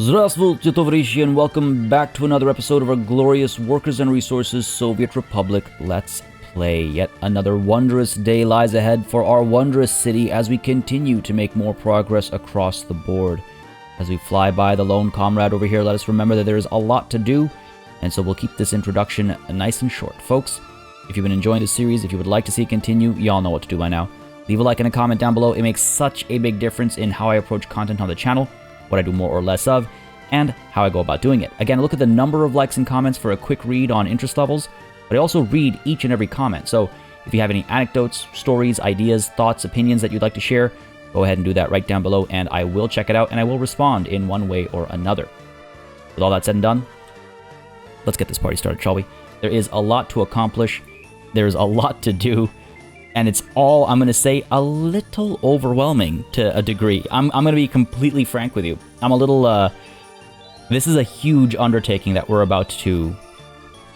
Здравствуйте, товарищи, and welcome back to another episode of our glorious Workers and Resources Soviet Republic Let's Play. Yet another wondrous day lies ahead for our wondrous city as we continue to make more progress across the board. As we fly by the lone comrade over here, let us remember that there is a lot to do, and so we'll keep this introduction nice and short. Folks, if you've been enjoying this series, if you would like to see it continue, y'all know what to do by now. Leave a like and a comment down below. It makes such a big difference in how I approach content on the channel, what I do more or less of, and how I go about doing it. Again, look at the number of likes and comments for a quick read on interest levels, but I also read each and every comment. So if you have any anecdotes, stories, ideas, thoughts, opinions that you'd like to share, go ahead and do that right down below, and I will check it out, and I will respond in one way or another. With all that said and done, let's get this party started, shall we? There is a lot to accomplish, there's a lot to do, and it's all, I'm going to say, a little overwhelming to a degree. I'm going to be completely frank with you. I'm a little, this is a huge undertaking that we're about to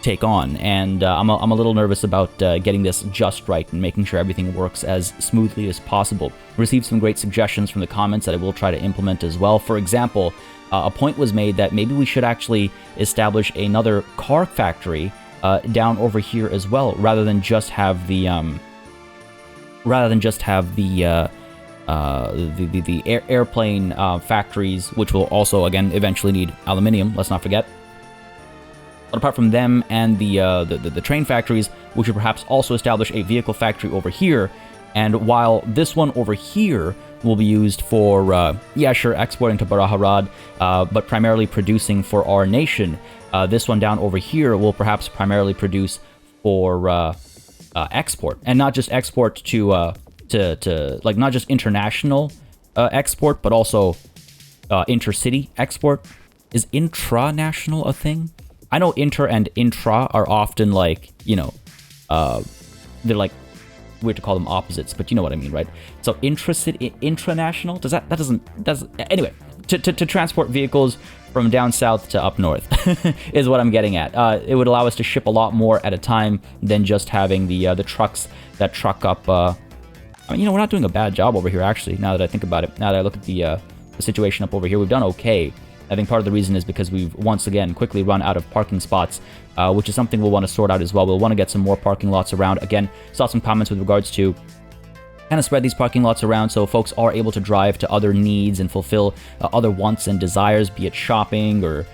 take on, and I'm a little nervous about getting this just right and making sure everything works as smoothly as possible. Received some great suggestions from the comments that I will try to implement as well. For example, a point was made that maybe we should actually establish another car factory down over here as well, rather than just have the airplane factories, which will also, again, eventually need aluminium, let's not forget. But apart from them and the train factories, we should perhaps also establish a vehicle factory over here. And while this one over here will be used for, yeah, sure, exporting to Baraharad, but primarily producing for our nation, this one down over here will perhaps primarily produce for export, and not just export to like, not just international export, but also intercity export. Is intranational a thing? I know inter and intra are often like, you know, they're like, weird to call them opposites, but you know what I mean, right? So intracity, intranational, anyway, to transport vehicles from down south to up north is what I'm getting at. It would allow us to ship a lot more at a time than just having the trucks that truck up. I mean, you know, we're not doing a bad job over here, actually, now that I think about it. Now that I look at the situation up over here, we've done okay. I think part of the reason is because we've, once again, quickly run out of parking spots, which is something we'll want to sort out as well. We'll want to get some more parking lots around. Again, saw some comments with regards to kind of spread these parking lots around so folks are able to drive to other needs and fulfill other wants and desires, be it shopping or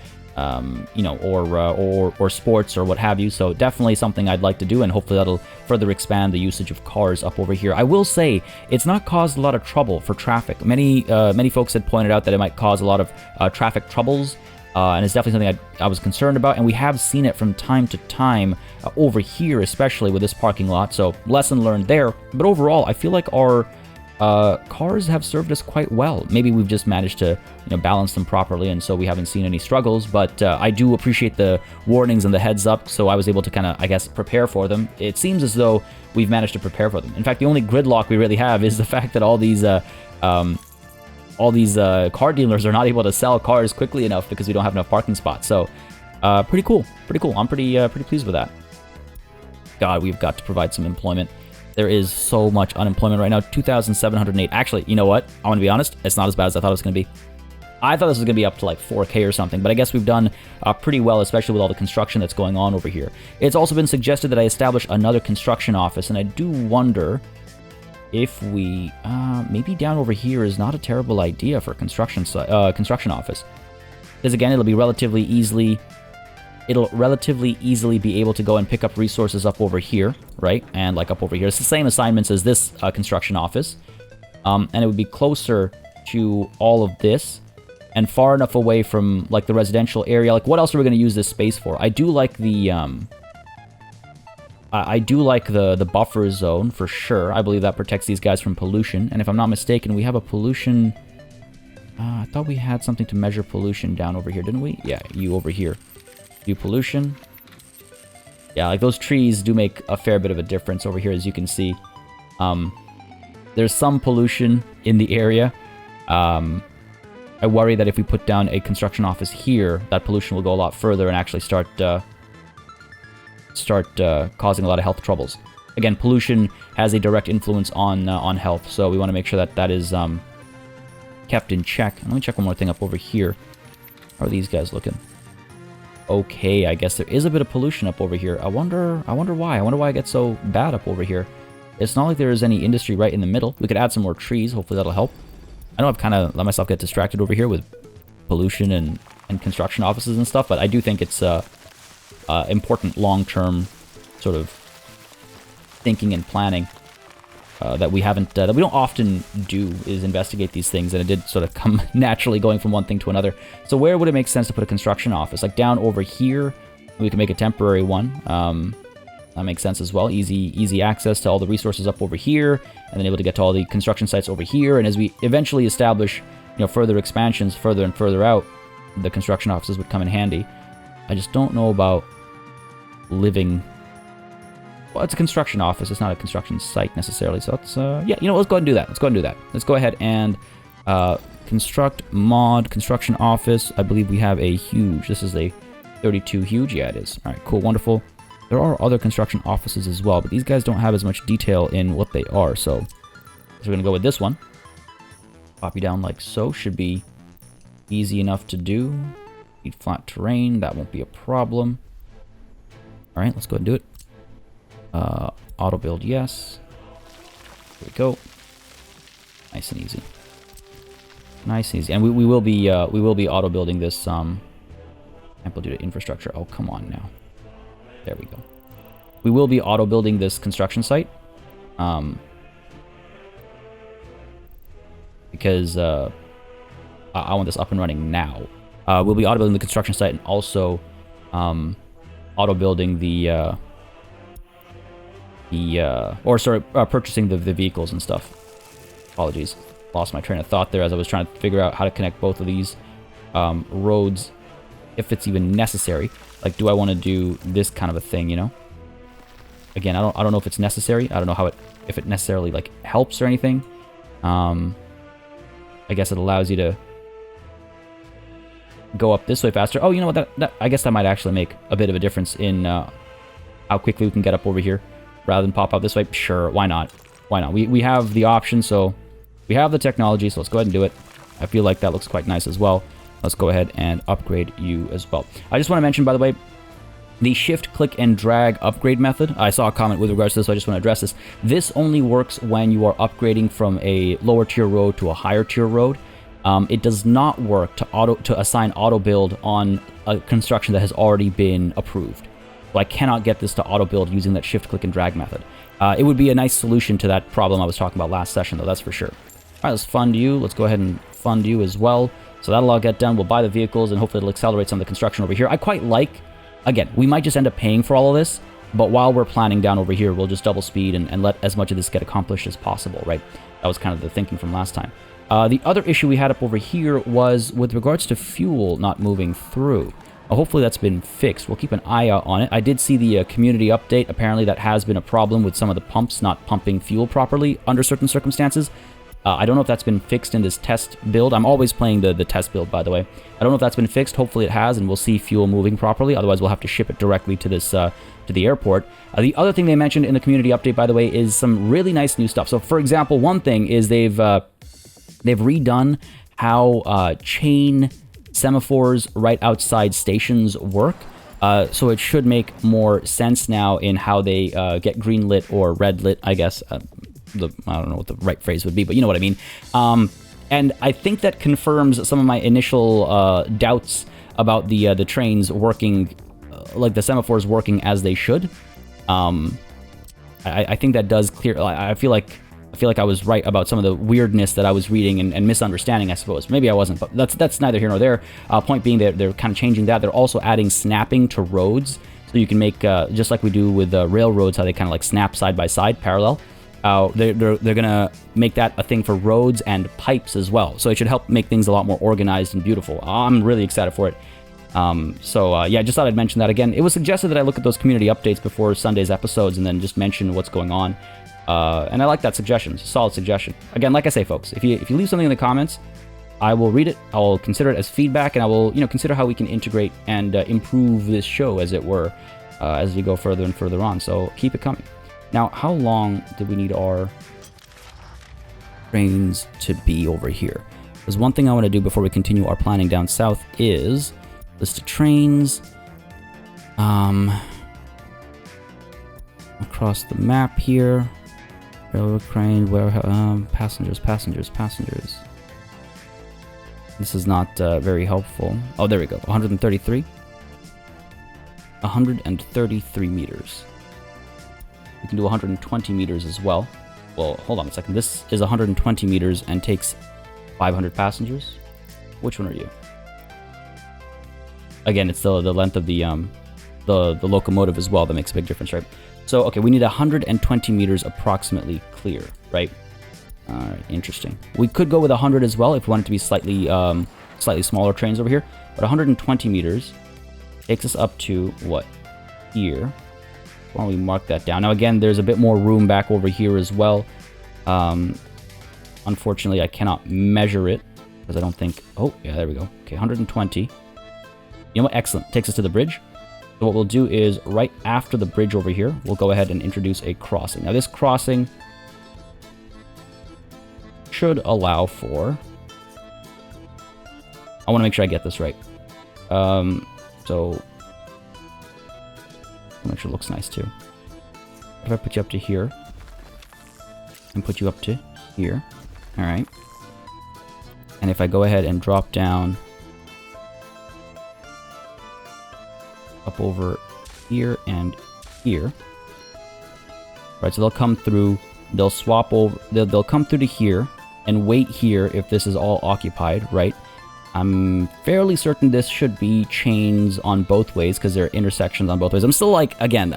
you know, or sports or what have you. So definitely something I'd like to do, and hopefully that'll further expand the usage of cars up over here. I will say it's not caused a lot of trouble for traffic. Many folks had pointed out that it might cause a lot of traffic troubles, and it's definitely something I was concerned about, and we have seen it from time to time over here, especially with this parking lot. So lesson learned there. But overall, I feel like our cars have served us quite well. Maybe we've just managed to, you know, balance them properly, and so we haven't seen any struggles, but I do appreciate the warnings and the heads up, so I was able to kind of, I guess, prepare for them. It seems as though we've managed to prepare for them. In fact, the only gridlock we really have is the fact that all these car dealers are not able to sell cars quickly enough because we don't have enough parking spots. So pretty cool. I'm pretty pleased with that. God, we've got to provide some employment. There is so much unemployment right now. 2,708. Actually, you know what? I want to be honest. It's not as bad as I thought it was going to be. I thought this was going to be up to like 4K or something, but I guess we've done pretty well, especially with all the construction that's going on over here. It's also been suggested that I establish another construction office, and I do wonder if we, maybe down over here is not a terrible idea for a construction office. Because again, it'll relatively easily be able to go and pick up resources up over here, right? And like up over here. It's the same assignments as this construction office. And it would be closer to all of this and far enough away from like the residential area. Like, what else are we going to use this space for? I do like the the buffer zone for sure. I believe that protects these guys from pollution. And if I'm not mistaken, we have a pollution. I thought we had something to measure pollution down over here, didn't we? Yeah, you over here. View pollution. Yeah, like those trees do make a fair bit of a difference over here, as you can see. There's some pollution in the area. I worry that if we put down a construction office here, that pollution will go a lot further and actually start causing a lot of health troubles. Again, pollution has a direct influence on health, so we want to make sure that that is kept in check. And let me check one more thing up over here. How are these guys looking? Okay, I guess there is a bit of pollution up over here. I wonder why. I wonder why it gets so bad up over here. It's not like there is any industry right in the middle. We could add some more trees. Hopefully that'll help. I know I've kind of let myself get distracted over here with pollution and construction offices and stuff, but I do think it's important long-term sort of thinking and planning that we haven't, that we don't often do, is investigate these things, and it did sort of come naturally going from one thing to another. So where would it make sense to put a construction office? Like down over here, we can make a temporary one. That makes sense as well. Easy access to all the resources up over here, and then able to get to all the construction sites over here. And as we eventually establish, further expansions further and further out, the construction offices would come in handy. I just don't know about living. Well, it's a construction office. It's not a construction site necessarily. So it's, yeah, let's go ahead and do that. Let's go ahead and construct mod construction office. I believe we have a huge, this is a 32 huge. Yeah, it is. All right, cool, wonderful. There are other construction offices as well, but these guys don't have as much detail in what they are. So we're going to go with this one. Pop you down like so. Should be easy enough to do. Need flat terrain. That won't be a problem. All right, let's go ahead and do it. Auto build, yes. Here we go. Nice and easy. Nice and easy. And we will be auto building this ample due to infrastructure. Oh, come on now. There we go. We will be auto building this construction site. Because I want this up and running now. We'll be auto building the construction site and also auto building purchasing the vehicles and stuff. Apologies. Lost my train of thought there as I was trying to figure out how to connect both of these roads, if it's even necessary. Like, do I want to do this kind of a thing, Again, I don't know if it's necessary. I don't know if it necessarily, like, helps or anything. I guess it allows you to go up this way faster. Oh, you know what? I guess that might actually make a bit of a difference in how quickly we can get up over here. Rather than pop out this way, sure, why not? Why not? We have the option, so we have the technology, so let's go ahead and do it. I feel like that looks quite nice as well. Let's go ahead and upgrade you as well. I just want to mention, by the way, the shift, click, and drag upgrade method. I saw a comment with regards to this, so I just want to address this. This only works when you are upgrading from a lower tier road to a higher tier road. It does not work to assign auto build on a construction that has already been approved. So I cannot get this to auto build using that shift, click, and drag method. It would be a nice solution to that problem I was talking about last session, though, that's for sure. All right, let's fund you. Let's go ahead and fund you as well. So that'll all get done. We'll buy the vehicles, and hopefully it'll accelerate some of the construction over here. I quite like, again, we might just end up paying for all of this, but while we're planning down over here, we'll just double speed and let as much of this get accomplished as possible, right? That was kind of the thinking from last time. The other issue we had up over here was with regards to fuel not moving through. Hopefully that's been fixed. We'll keep an eye out on it. I did see the community update. Apparently that has been a problem with some of the pumps not pumping fuel properly under certain circumstances. I don't know if that's been fixed in this test build. I'm always playing the test build, by the way. I don't know if that's been fixed. Hopefully it has, and we'll see fuel moving properly. Otherwise, we'll have to ship it directly to this to the airport. The other thing they mentioned in the community update, by the way, is some really nice new stuff. So, for example, one thing is they've redone how chain semaphores right outside stations work. So it should make more sense now in how they get green lit or red lit, I guess. I don't know what the right phrase would be, but you know what I mean. And I think that confirms some of my initial doubts about the trains working, like the semaphores working as they should. I think that does clear. I feel like I was right about some of the weirdness that I was reading and misunderstanding, I suppose. Maybe I wasn't, but that's neither here nor there. Point being that they're kind of changing that. They're also adding snapping to roads, so you can make just like we do with railroads, how they kind of like snap side by side, parallel. They're gonna make that a thing for roads and pipes as well. So it should help make things a lot more organized and beautiful. I'm really excited for it. Yeah, just thought I'd mention that again. It was suggested that I look at those community updates before Sunday's episodes and then just mention what's going on. And I like that suggestion. It's a solid suggestion. Again, like I say, folks, if you leave something in the comments, I will read it. I will consider it as feedback, and I will consider how we can integrate and improve this show, as it were, as we go further and further on. So keep it coming. Now, how long do we need our trains to be over here? There's one thing I want to do before we continue our planning down south is list of trains. Across the map here. Railroad crane, passengers. This is not very helpful. Oh, there we go. 133. 133 meters. We can do 120 meters as well. Well, hold on a second. This is 120 meters and takes 500 passengers. Which one are you? Again, it's the length of the locomotive as well that makes a big difference, right? So, okay, we need 120 meters approximately clear, right? Alright, interesting. We could go with 100 as well if we want it to be slightly smaller trains over here. But 120 meters takes us up to, what? Here. Why don't we mark that down? Now, again, there's a bit more room back over here as well. Unfortunately, I cannot measure it because I don't think... Oh, yeah, there we go. Okay, 120. You know what? Excellent. Takes us to the bridge. So what we'll do is, right after the bridge over here, we'll go ahead and introduce a crossing. Now, this crossing should allow for... I want to make sure I get this right. So... make sure it looks nice, too. If I put you up to here, and put you up to here, alright. And if I go ahead and drop down up over here and here, right, so they'll come through, they'll swap over, they'll come through to here, and wait here if this is all occupied, right? I'm fairly certain this should be chains on both ways, because there are intersections on both ways. I'm still like, again,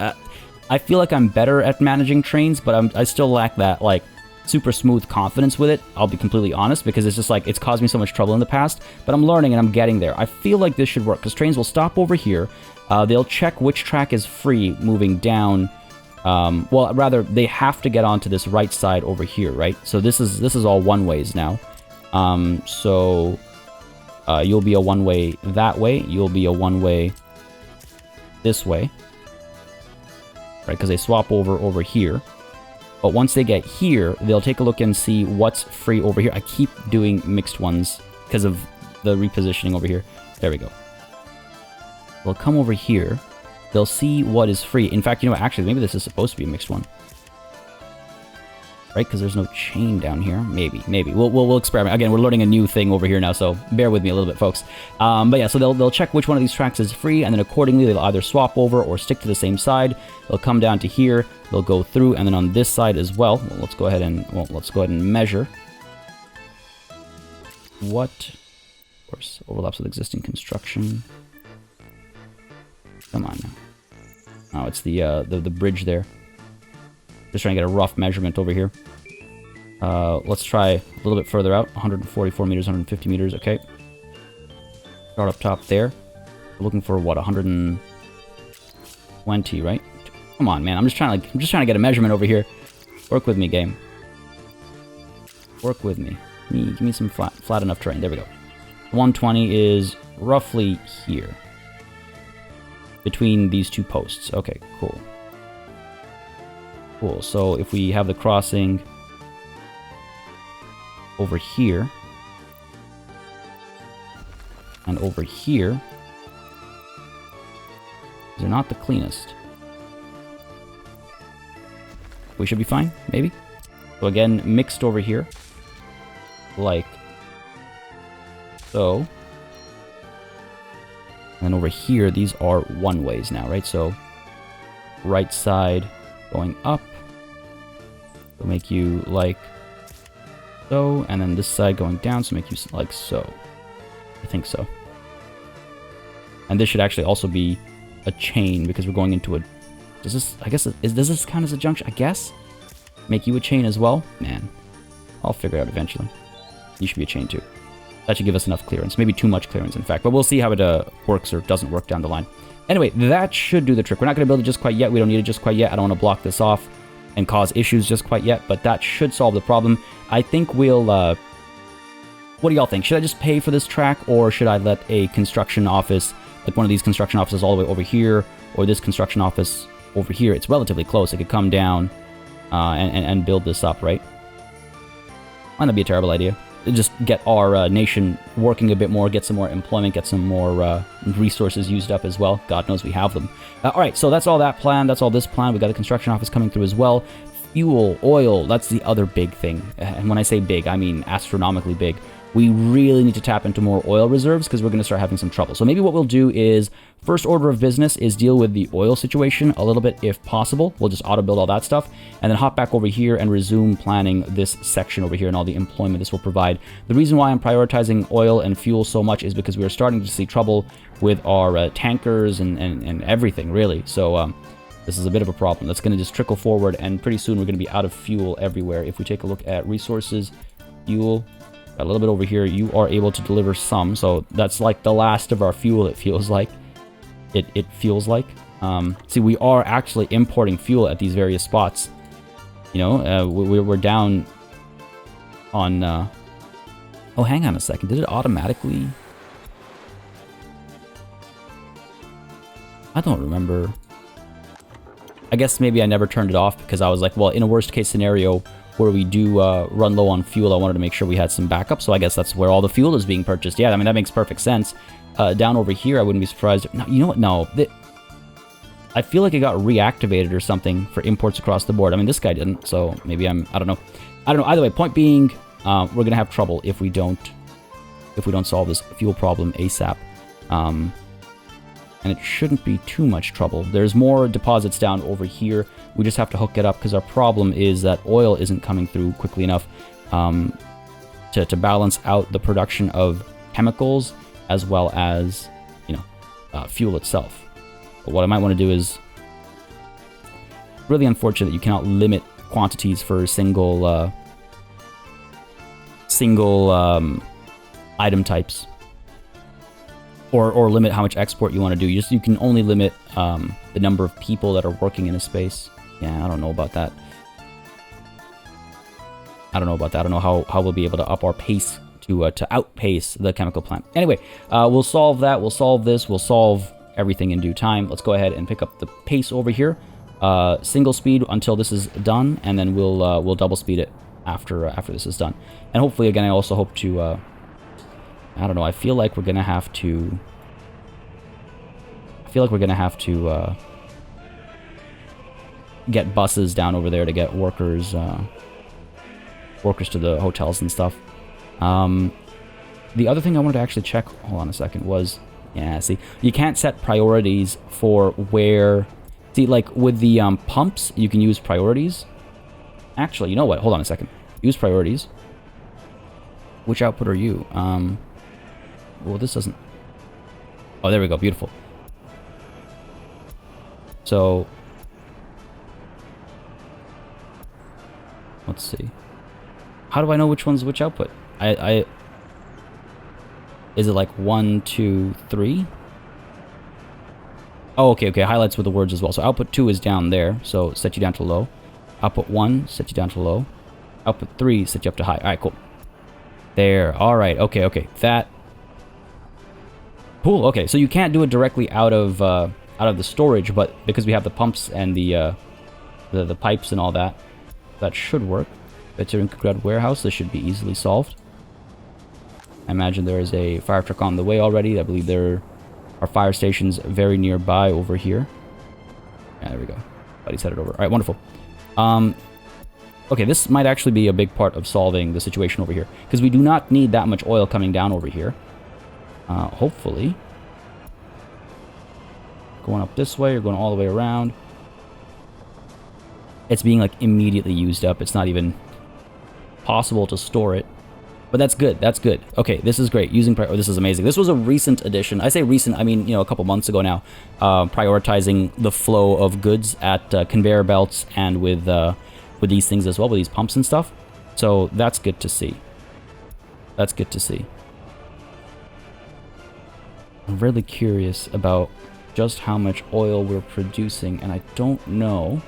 I feel like I'm better at managing trains, but I still lack that, like, super smooth confidence with it, I'll be completely honest, because it's just like, it's caused me so much trouble in the past, but I'm learning and I'm getting there. I feel like this should work, because trains will stop over here, they'll check which track is free moving down, well, rather, they have to get onto this right side over here, right? So this is all one-ways now. You'll be a one-way that way, you'll be a one-way this way, right? Because they swap over here. But once they get here, they'll take a look and see what's free over here. I keep doing mixed ones because of the repositioning over here. There we go. They'll come over here. They'll see what is free. In fact, you know what? Actually, maybe this is supposed to be a mixed one. Right? Because there's no chain down here. Maybe. We'll experiment. Again, we're learning a new thing over here now, so bear with me a little bit, folks. But yeah, so they'll check which one of these tracks is free, and then accordingly, they'll either swap over or stick to the same side. They'll come down to here. They'll go through, and then on this side as well. Let's go ahead and measure. What? Of course, overlaps with existing construction. Come on now. Oh, it's the bridge there. Just trying to get a rough measurement over here. Let's try a little bit further out. 144 meters, 150 meters. Okay. Start up top there. We're looking for what? 120, right? Come on, man. I'm just trying to get a measurement over here. Work with me, game. Work with me. Give me some flat enough terrain. There we go. 120 is roughly here. Between these two posts. Okay, cool. Cool, so if we have the crossing over here, and over here, they're not the cleanest. We should be fine, maybe? So again, mixed over here, like so. And then over here, these are one-ways now, right? So, right side going up will make you like so, and then this side going down, so make you like so. I think so. And this should actually also be a chain, because we're going into a... Does this... I guess... does this count as a junction? I guess? Make you a chain as well? Man. I'll figure it out eventually. You should be a chain too. That should give us enough clearance. Maybe too much clearance, in fact. But we'll see how it works or doesn't work down the line. Anyway, that should do the trick. We're not going to build it just quite yet. We don't need it just quite yet. I don't want to block this off and cause issues just quite yet. But that should solve the problem. I think we'll... what do y'all think? Should I just pay for this track? Or should I let a construction office, like one of these construction offices all the way over here, or this construction office over here? It's relatively close. It could come down and build this up, right? Might not be a terrible idea. just get our nation working a bit more, get some more employment, get some more resources used up as well. God knows we have them. All right, so that's all that plan. That's all this plan. We got the construction office coming through as well. Fuel, oil, that's the other big thing. And when I say big, I mean astronomically big. We really need to tap into more oil reserves because we're going to start having some trouble. So maybe what we'll do is, first order of business is deal with the oil situation a little bit if possible. We'll just auto-build all that stuff, and then hop back over here and resume planning this section over here and all the employment this will provide. The reason why I'm prioritizing oil and fuel so much is because we are starting to see trouble with our tankers and everything, really. So this is a bit of a problem. That's going to just trickle forward, and pretty soon we're going to be out of fuel everywhere. If we take a look at resources, fuel, a little bit over here, you are able to deliver some, so that's like the last of our fuel, it feels like. It feels like. See, we are actually importing fuel at these various spots. You know, we're down on... Oh, hang on a second. Did it automatically... I don't remember. I guess maybe I never turned it off because I was like, well, in a worst case scenario where we do run low on fuel, I wanted to make sure we had some backup, so I guess that's where all the fuel is being purchased. Yeah, I mean, that makes perfect sense. Down over here, I wouldn't be surprised. No, you know what? No. I feel like it got reactivated or something for imports across the board. I mean, this guy didn't, so maybe I don't know. I don't know. Either way, point being, we're going to have trouble if we don't solve this fuel problem ASAP. And it shouldn't be too much trouble. There's more deposits down over here. We just have to hook it up because our problem is that oil isn't coming through quickly enough to balance out the production of chemicals as well as, you know, fuel itself. But what I might want to do is really unfortunate that you cannot limit quantities for single item types. Or limit how much export you want to do. You can only limit the number of people that are working in a space. Yeah, I don't know about that. I don't know how we'll be able to up our pace to outpace the chemical plant. Anyway, we'll solve that. We'll solve this. We'll solve everything in due time. Let's go ahead and pick up the pace over here. Single speed until this is done, and then we'll double speed it after this is done. And hopefully, again, I also hope to. I don't know. I feel like we're gonna have to. Get buses down over there to get workers to the hotels and stuff. The other thing I wanted to actually check. Hold on a second. Was see, you can't set priorities for where. See, like with the pumps, you can use priorities. Actually, you know what? Hold on a second. Use priorities. Which output are you? Well, this doesn't... Oh, there we go. Beautiful. So... Let's see. How do I know which one's which output? Is it like 1, 2, 3? Oh, okay. Highlights with the words as well. So output 2 is down there. So set you down to low. Output 1, set you down to low. Output 3, set you up to high. Alright, cool. There. Alright. Okay. That... Cool. Okay, so you can't do it directly out of the storage, but because we have the pumps and the pipes and all that, that should work. Veteran Grad warehouse. This should be easily solved. I imagine there is a fire truck on the way already. I believe there are fire stations very nearby over here. Yeah, there we go. Buddy's headed over. All right, wonderful. Okay, this might actually be a big part of solving the situation over here because we do not need that much oil coming down over here. Hopefully. Going up this way or going all the way around. It's being like immediately used up. It's not even possible to store it. But that's good. That's good. Okay, this is great. This is amazing. This was a recent addition. I say recent, I mean, you know, a couple months ago now. Prioritizing the flow of goods at conveyor belts and with these things as well, with these pumps and stuff. So that's good to see. That's good to see. I'm really curious about just how much oil we're producing, and I don't know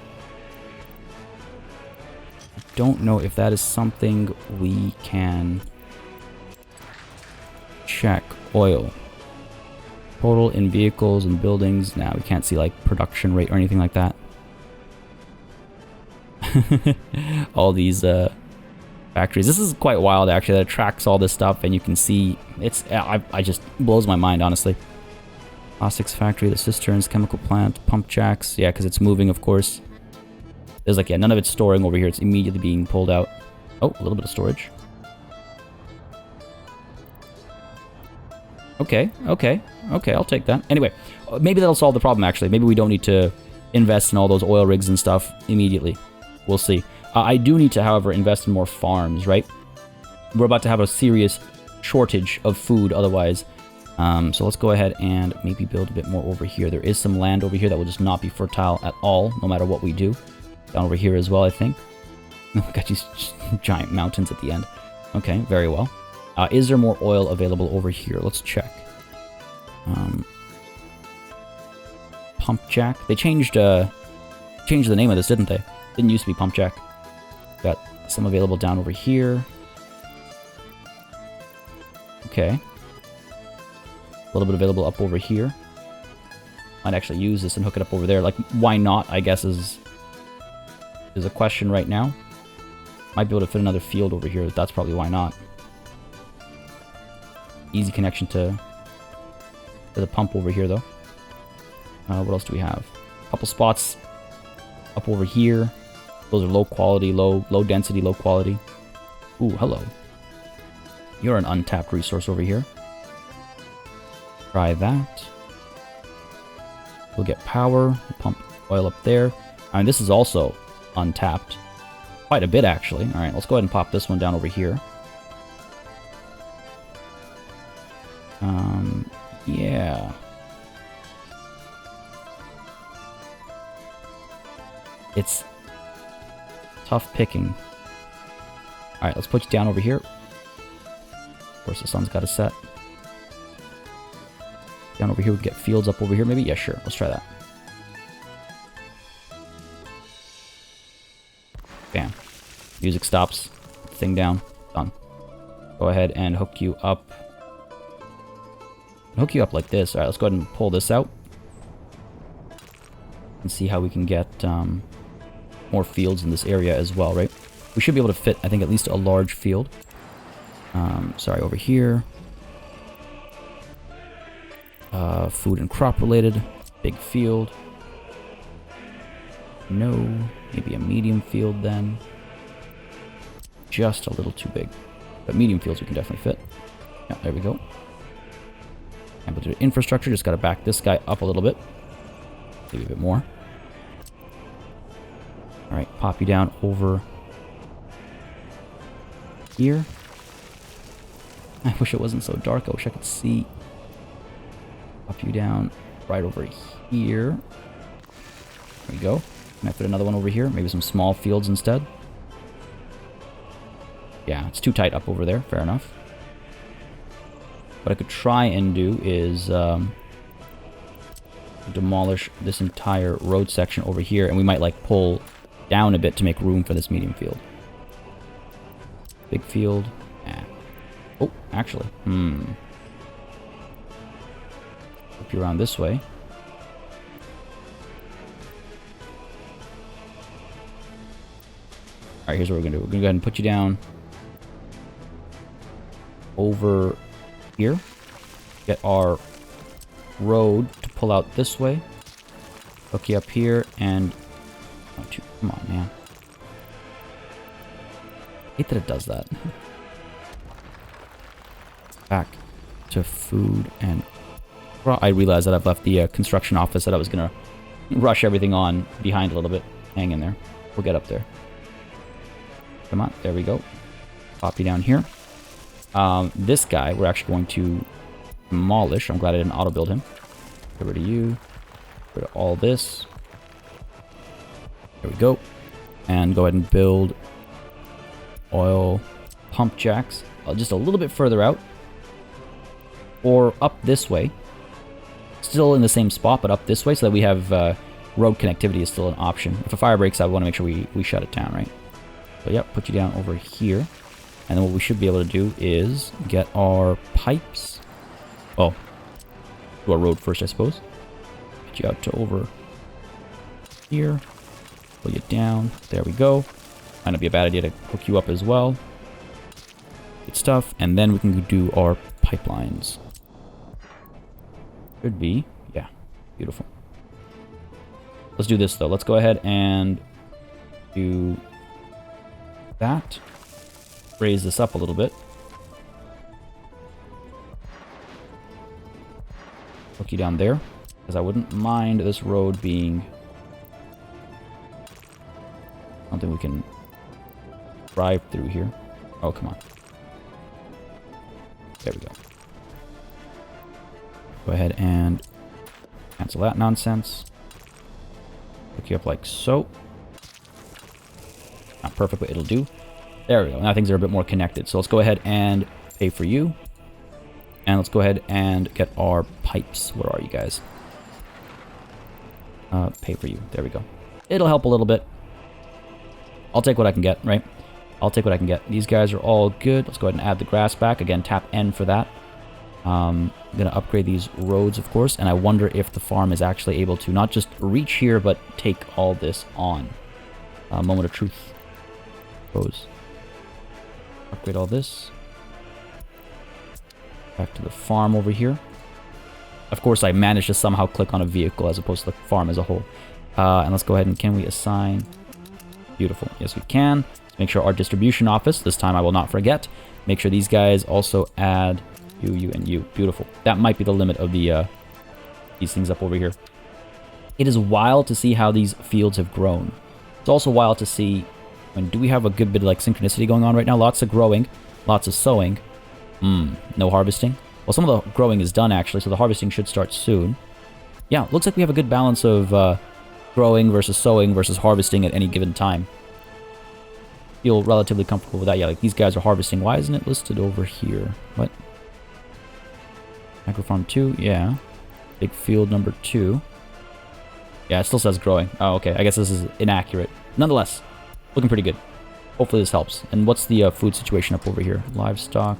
if that is something we can check. Oil. Total in vehicles and buildings. Now we can't see like production rate or anything like that. All these factories. This is quite wild, actually, that it tracks all this stuff, and you can see... It's... I just blows my mind, honestly. Plastics factory, the cisterns, chemical plant, pump jacks. Yeah, because it's moving, of course. There's like, yeah, none of it's storing over here. It's immediately being pulled out. Oh, a little bit of storage. Okay, okay, okay, I'll take that. Anyway, maybe that'll solve the problem, actually. Maybe we don't need to invest in all those oil rigs and stuff immediately. We'll see. I do need to, however, invest in more farms, right? We're about to have a serious shortage of food otherwise. So let's go ahead and maybe build a bit more over here. There is some land over here that will just not be fertile at all, no matter what we do. Down over here as well, I think. We got these giant mountains at the end. Okay, very well. Is there more oil available over here? Let's check. Pump jack. They changed the name of this, didn't they? Didn't used to be pump jack. Got some available down over here. Okay. A little bit available up over here. Might actually use this and hook it up over there. Like, why not, I guess, is a question right now. Might be able to fit another field over here. That's probably why not. Easy connection to the pump over here, though. What else do we have? A couple spots up over here. Those are low quality, low density, low quality. Ooh, hello. You're an untapped resource over here. Try that. We'll get power. We'll pump oil up there. I mean, this is also untapped. Quite a bit, actually. All right, let's go ahead and pop this one down over here. Yeah. It's tough picking. Alright, let's put you down over here. Of course, the sun's got to set. Down over here, we can get fields up over here, maybe? Yeah, sure. Let's try that. Bam. Music stops. Thing down. Done. Go ahead and hook you up. Hook you up like this. Alright, let's go ahead and pull this out. And see how we can get more fields in this area as well, right? We should be able to fit, I think, at least a large field. Sorry, over here. Food and crop related. Big field. No. Maybe a medium field then. Just a little too big. But medium fields we can definitely fit. Yeah, there we go. And we'll do infrastructure. Just got to back this guy up a little bit. Maybe a bit more. Alright, pop you down over here. I wish it wasn't so dark. I wish I could see. Pop you down right over here. There we go. Can I fit another one over here? Maybe some small fields instead. Yeah, it's too tight up over there. Fair enough. What I could try and do is demolish this entire road section over here, and we might like pull down a bit to make room for this medium field. Big field. Ah. Oh, actually. Flip you around this way. Alright, here's what we're going to do. We're going to go ahead and put you down over here. Get our road to pull out this way. Hook you up here and... Come on, man. I hate that it does that. Back to food and... Well, I realized that I've left the construction office that I was going to rush everything on behind a little bit. Hang in there. We'll get up there. Come on. There we go. Pop you down here. This guy, we're actually going to demolish. I'm glad I didn't auto-build him. Get rid of you. Get rid of all this. There we go. And go ahead and build oil pump jacks just a little bit further out. Or up this way. Still in the same spot, but up this way so that we have road connectivity is still an option. If a fire breaks out, we want to make sure we shut it down, right? So, yep, put you down over here. And then what we should be able to do is get our pipes. Oh, do our road first, I suppose. Get you out to over here. Pull you down. There we go. Might not be a bad idea to hook you up as well. Good stuff. And then we can do our pipelines. Should be. Yeah. Beautiful. Let's do this, though. Let's go ahead and do that. Raise this up a little bit. Hook you down there. Because I wouldn't mind this road being something we can drive through here. Oh, come on. There we go. Go ahead and cancel that nonsense. Hook you up like so. Not perfect, but it'll do. There we go. Now things are a bit more connected. So let's go ahead and pay for you. And let's go ahead and get our pipes. Where are you guys? Pay for you. There we go. It'll help a little bit. I'll take what I can get, right? I'll take what I can get. These guys are all good. Let's go ahead and add the grass back. Again, tap N for that. I'm going to upgrade these roads, of course. And I wonder if the farm is actually able to not just reach here, but take all this on. Moment of truth. Goes. Upgrade all this. Back to the farm over here. Of course, I managed to somehow click on a vehicle as opposed to the farm as a whole. And let's go ahead and can we assign... Beautiful. Yes, we can. Let's make sure our distribution office, this time I will not forget. Make sure these guys also add you, and you. Beautiful. That might be the limit of the these things up over here. It is wild to see how these fields have grown. It's also wild to see... I mean, do we have a good bit of like synchronicity going on right now? Lots of growing, lots of sowing. No harvesting. Well, some of the growing is done actually, so the harvesting should start soon. Yeah, looks like we have a good balance of growing versus sowing versus harvesting at any given time. Feel relatively comfortable with that. Yeah, like these guys are harvesting. Why isn't it listed over here? What? Agro farm 2, yeah. Big field number 2. Yeah, it still says growing. Oh, okay. I guess this is inaccurate. Nonetheless, looking pretty good. Hopefully this helps. And what's the food situation up over here? Livestock,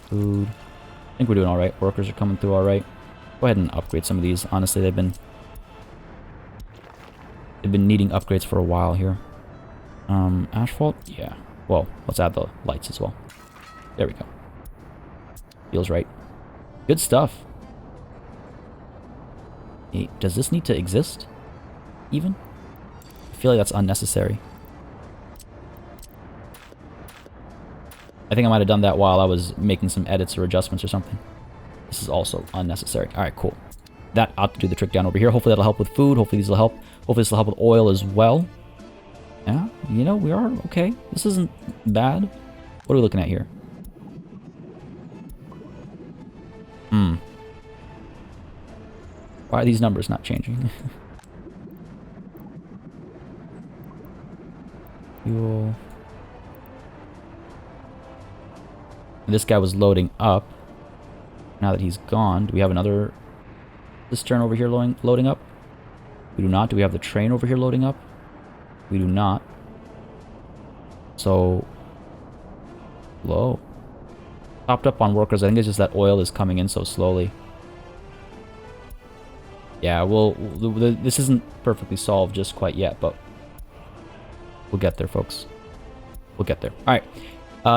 food. I think we're doing all right. Workers are coming through all right. Go ahead and upgrade some of these. Honestly, they've been needing upgrades for a while here. Asphalt? Yeah. Well, let's add the lights as well. There we go. Feels right. Good stuff. Hey, does this need to exist? Even? I feel like that's unnecessary. I think I might have done that while I was making some edits or adjustments or something. This is also unnecessary. Alright, cool. That ought to do the trick down over here. Hopefully that'll help with food. Hopefully these will help. Hopefully this will help with oil as well. Yeah, you know, we are okay. This isn't bad. What are we looking at here? Why are these numbers not changing? Fuel. This guy was loading up. Now that he's gone, do we have another cistern over here loading up? We do not. Do we have the train over here loading up? We do not. So, low. Topped up on workers. I think it's just that oil is coming in so slowly. Yeah, well, this isn't perfectly solved just quite yet, but we'll get there, folks. We'll get there. All right.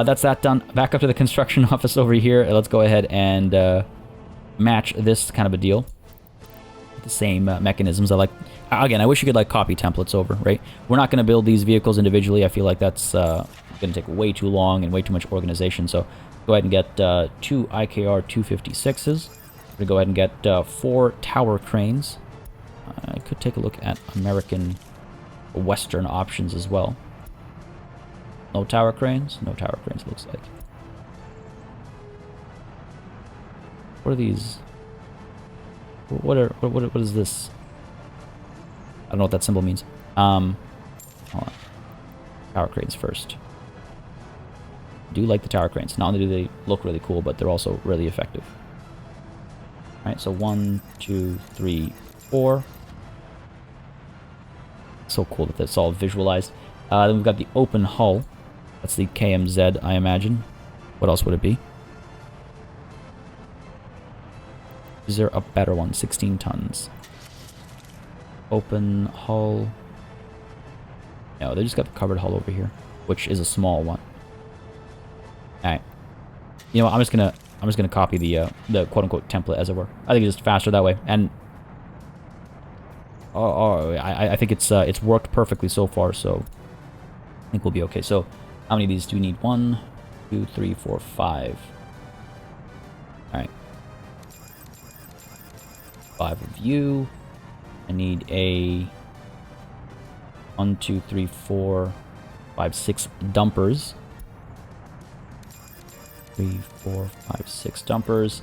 That's that done. Back up to the construction office over here. Let's go ahead and match this kind of a deal. The same mechanisms. Again, I wish you could like copy templates over, right? We're not going to build these vehicles individually. I feel like that's going to take way too long and way too much organization. So go ahead and get 2 IKR 256s. We're going to go ahead and get 4 tower cranes. I could take a look at American Western options as well. No tower cranes? No tower cranes, looks like. What are these? What is this? I don't know what that symbol means. Hold on. Tower cranes first. I do like the tower cranes. Not only do they look really cool, but they're also really effective. Alright, so 1, 2, 3, 4. So cool that that's all visualized. Then we've got the open hull. That's the KMZ, I imagine. What else would it be? Is there a better one? 16 tons. Open hull. No, they just got the covered hull over here, which is a small one. Alright. You know what, I'm just gonna copy the quote unquote template, as it were. I think it's just faster that way. And I think it's worked perfectly so far, so I think we'll be okay. So how many of these do we need? 1, 2, 3, 4, 5. Alright. 5 of you. I need a 1, 2, 3, 4, 5, 6 dumpers. 3, 4, 5, 6 dumpers.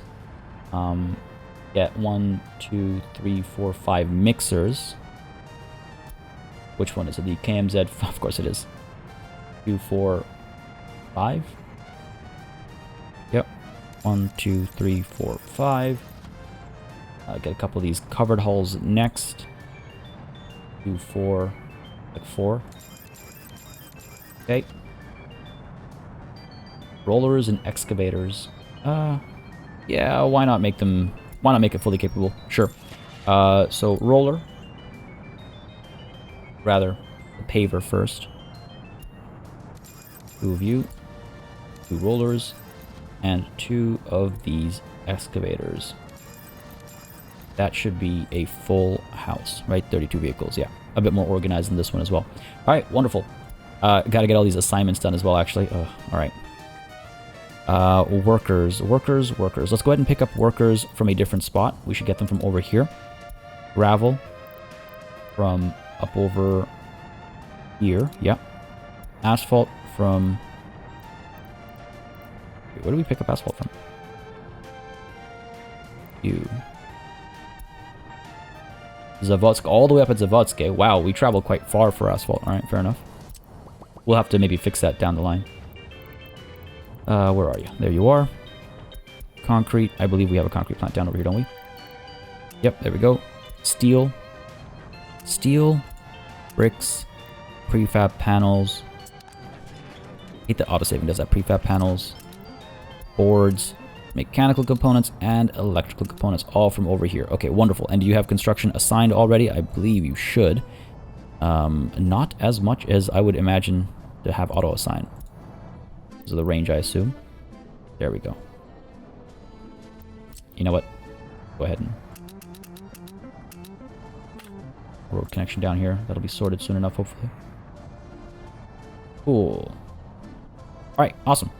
Get 1, 2, 3, 4, 5 mixers. Which one is it? The KMZ? Of course it is. 2, 4, 5. Yep. 1, 2, 3, 4, 5. Get a couple of these covered hulls next. 2, 4, like 4. Okay. Rollers and excavators. Yeah, why not make them... Why not make it fully capable? Sure. So, roller. Rather, the paver first. 2 of you. 2 rollers. And 2 of these excavators. That should be a full house, right? 32 vehicles, yeah. A bit more organized than this one as well. Alright, wonderful. Gotta get all these assignments done as well, actually. Alright. Workers. Let's go ahead and pick up workers from a different spot. We should get them from over here. Gravel from up over here. Yep. Asphalt from... Wait, where do we pick up asphalt from? You. Zavodsk, all the way up at Zavodsk. Wow, we traveled quite far for asphalt. Alright, fair enough. We'll have to maybe fix that down the line. Where are you? There you are. Concrete. I believe we have a concrete plant down over here, don't we? Yep, there we go. Steel. Steel. Bricks. Prefab panels. I hate that autosaving does that. Prefab panels. Boards. Mechanical components and electrical components, all from over here. Okay, wonderful. And do you have construction assigned already? I believe you should. Not as much as I would imagine to have auto assign. This is the range, I assume. There we go. You know what? Go ahead and... road connection down here. That'll be sorted soon enough, hopefully. Cool. Alright, awesome.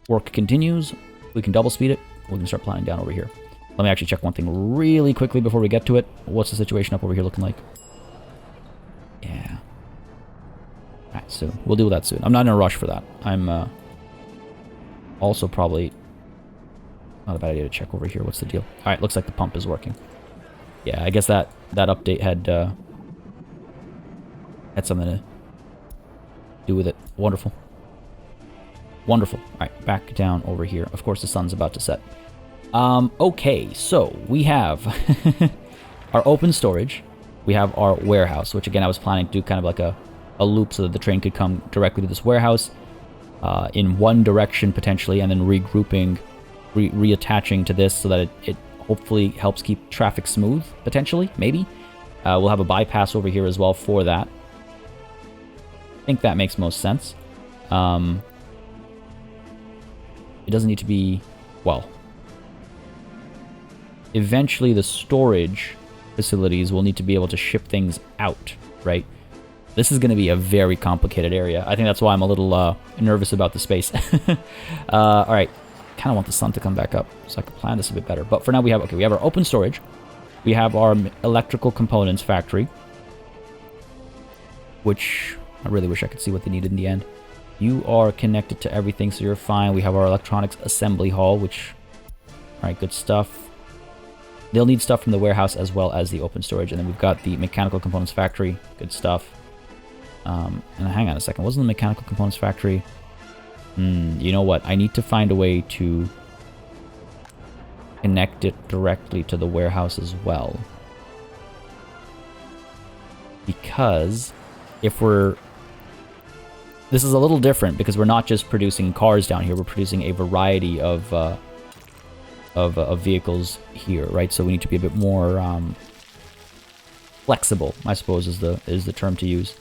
Work continues. We can double speed it. We can start planning down over here. Let me actually check one thing really quickly before we get to it. What's the situation up over here looking like? Yeah. Alright, soon. We'll deal with that soon. I'm not in a rush for that. I'm also probably... not a bad idea to check over here. What's the deal? Alright, looks like the pump is working. Yeah, I guess that update had something to do with it. Wonderful. Wonderful. Alright, back down over here. Of course, the sun's about to set. Okay, so we have our open storage. We have our warehouse, which again, I was planning to do kind of like a loop so that the train could come directly to this warehouse in one direction potentially, and then regrouping, reattaching to this so that it hopefully helps keep traffic smooth, potentially, maybe. We'll have a bypass over here as well for that. I think that makes most sense. It doesn't need to be, well, eventually the storage facilities will need to be able to ship things out, right? This is going to be a very complicated area. I think that's why I'm a little nervous about the space. All right, kind of want the sun to come back up so I can plan this a bit better. But for now we have, okay, we have our open storage. We have our electrical components factory, which I really wish I could see what they needed in the end. You are connected to everything, so you're fine. We have our electronics assembly hall, which, all right, good stuff. They'll need stuff from the warehouse as well as the open storage. And then we've got the mechanical components factory, good stuff. And hang on a second, wasn't the mechanical components factory? You know what? I need to find a way to connect it directly to the warehouse as well. Because if we're... This is a little different because we're not just producing cars down here. We're producing a variety of vehicles here, right? So we need to be a bit more flexible, I suppose is the term to use.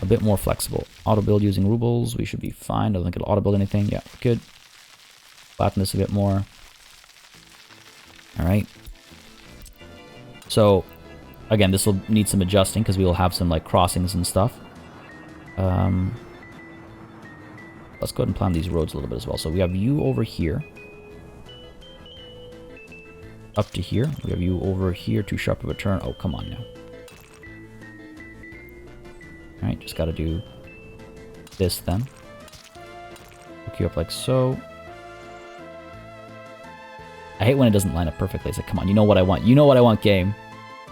A bit more flexible. Auto build using rubles. We should be fine. I don't think it'll auto build anything. Yeah, good. Flatten this a bit more. Alright. So, again, this will need some adjusting because we will have some, like, crossings and stuff. Let's go ahead and plan these roads a little bit as well. So we have you over here. Up to here. We have you over here. Too sharp of a turn. Oh, come on now. Alright, just gotta do this then. Hook you up like so. I hate when it doesn't line up perfectly. It's like, come on, you know what I want. You know what I want, game.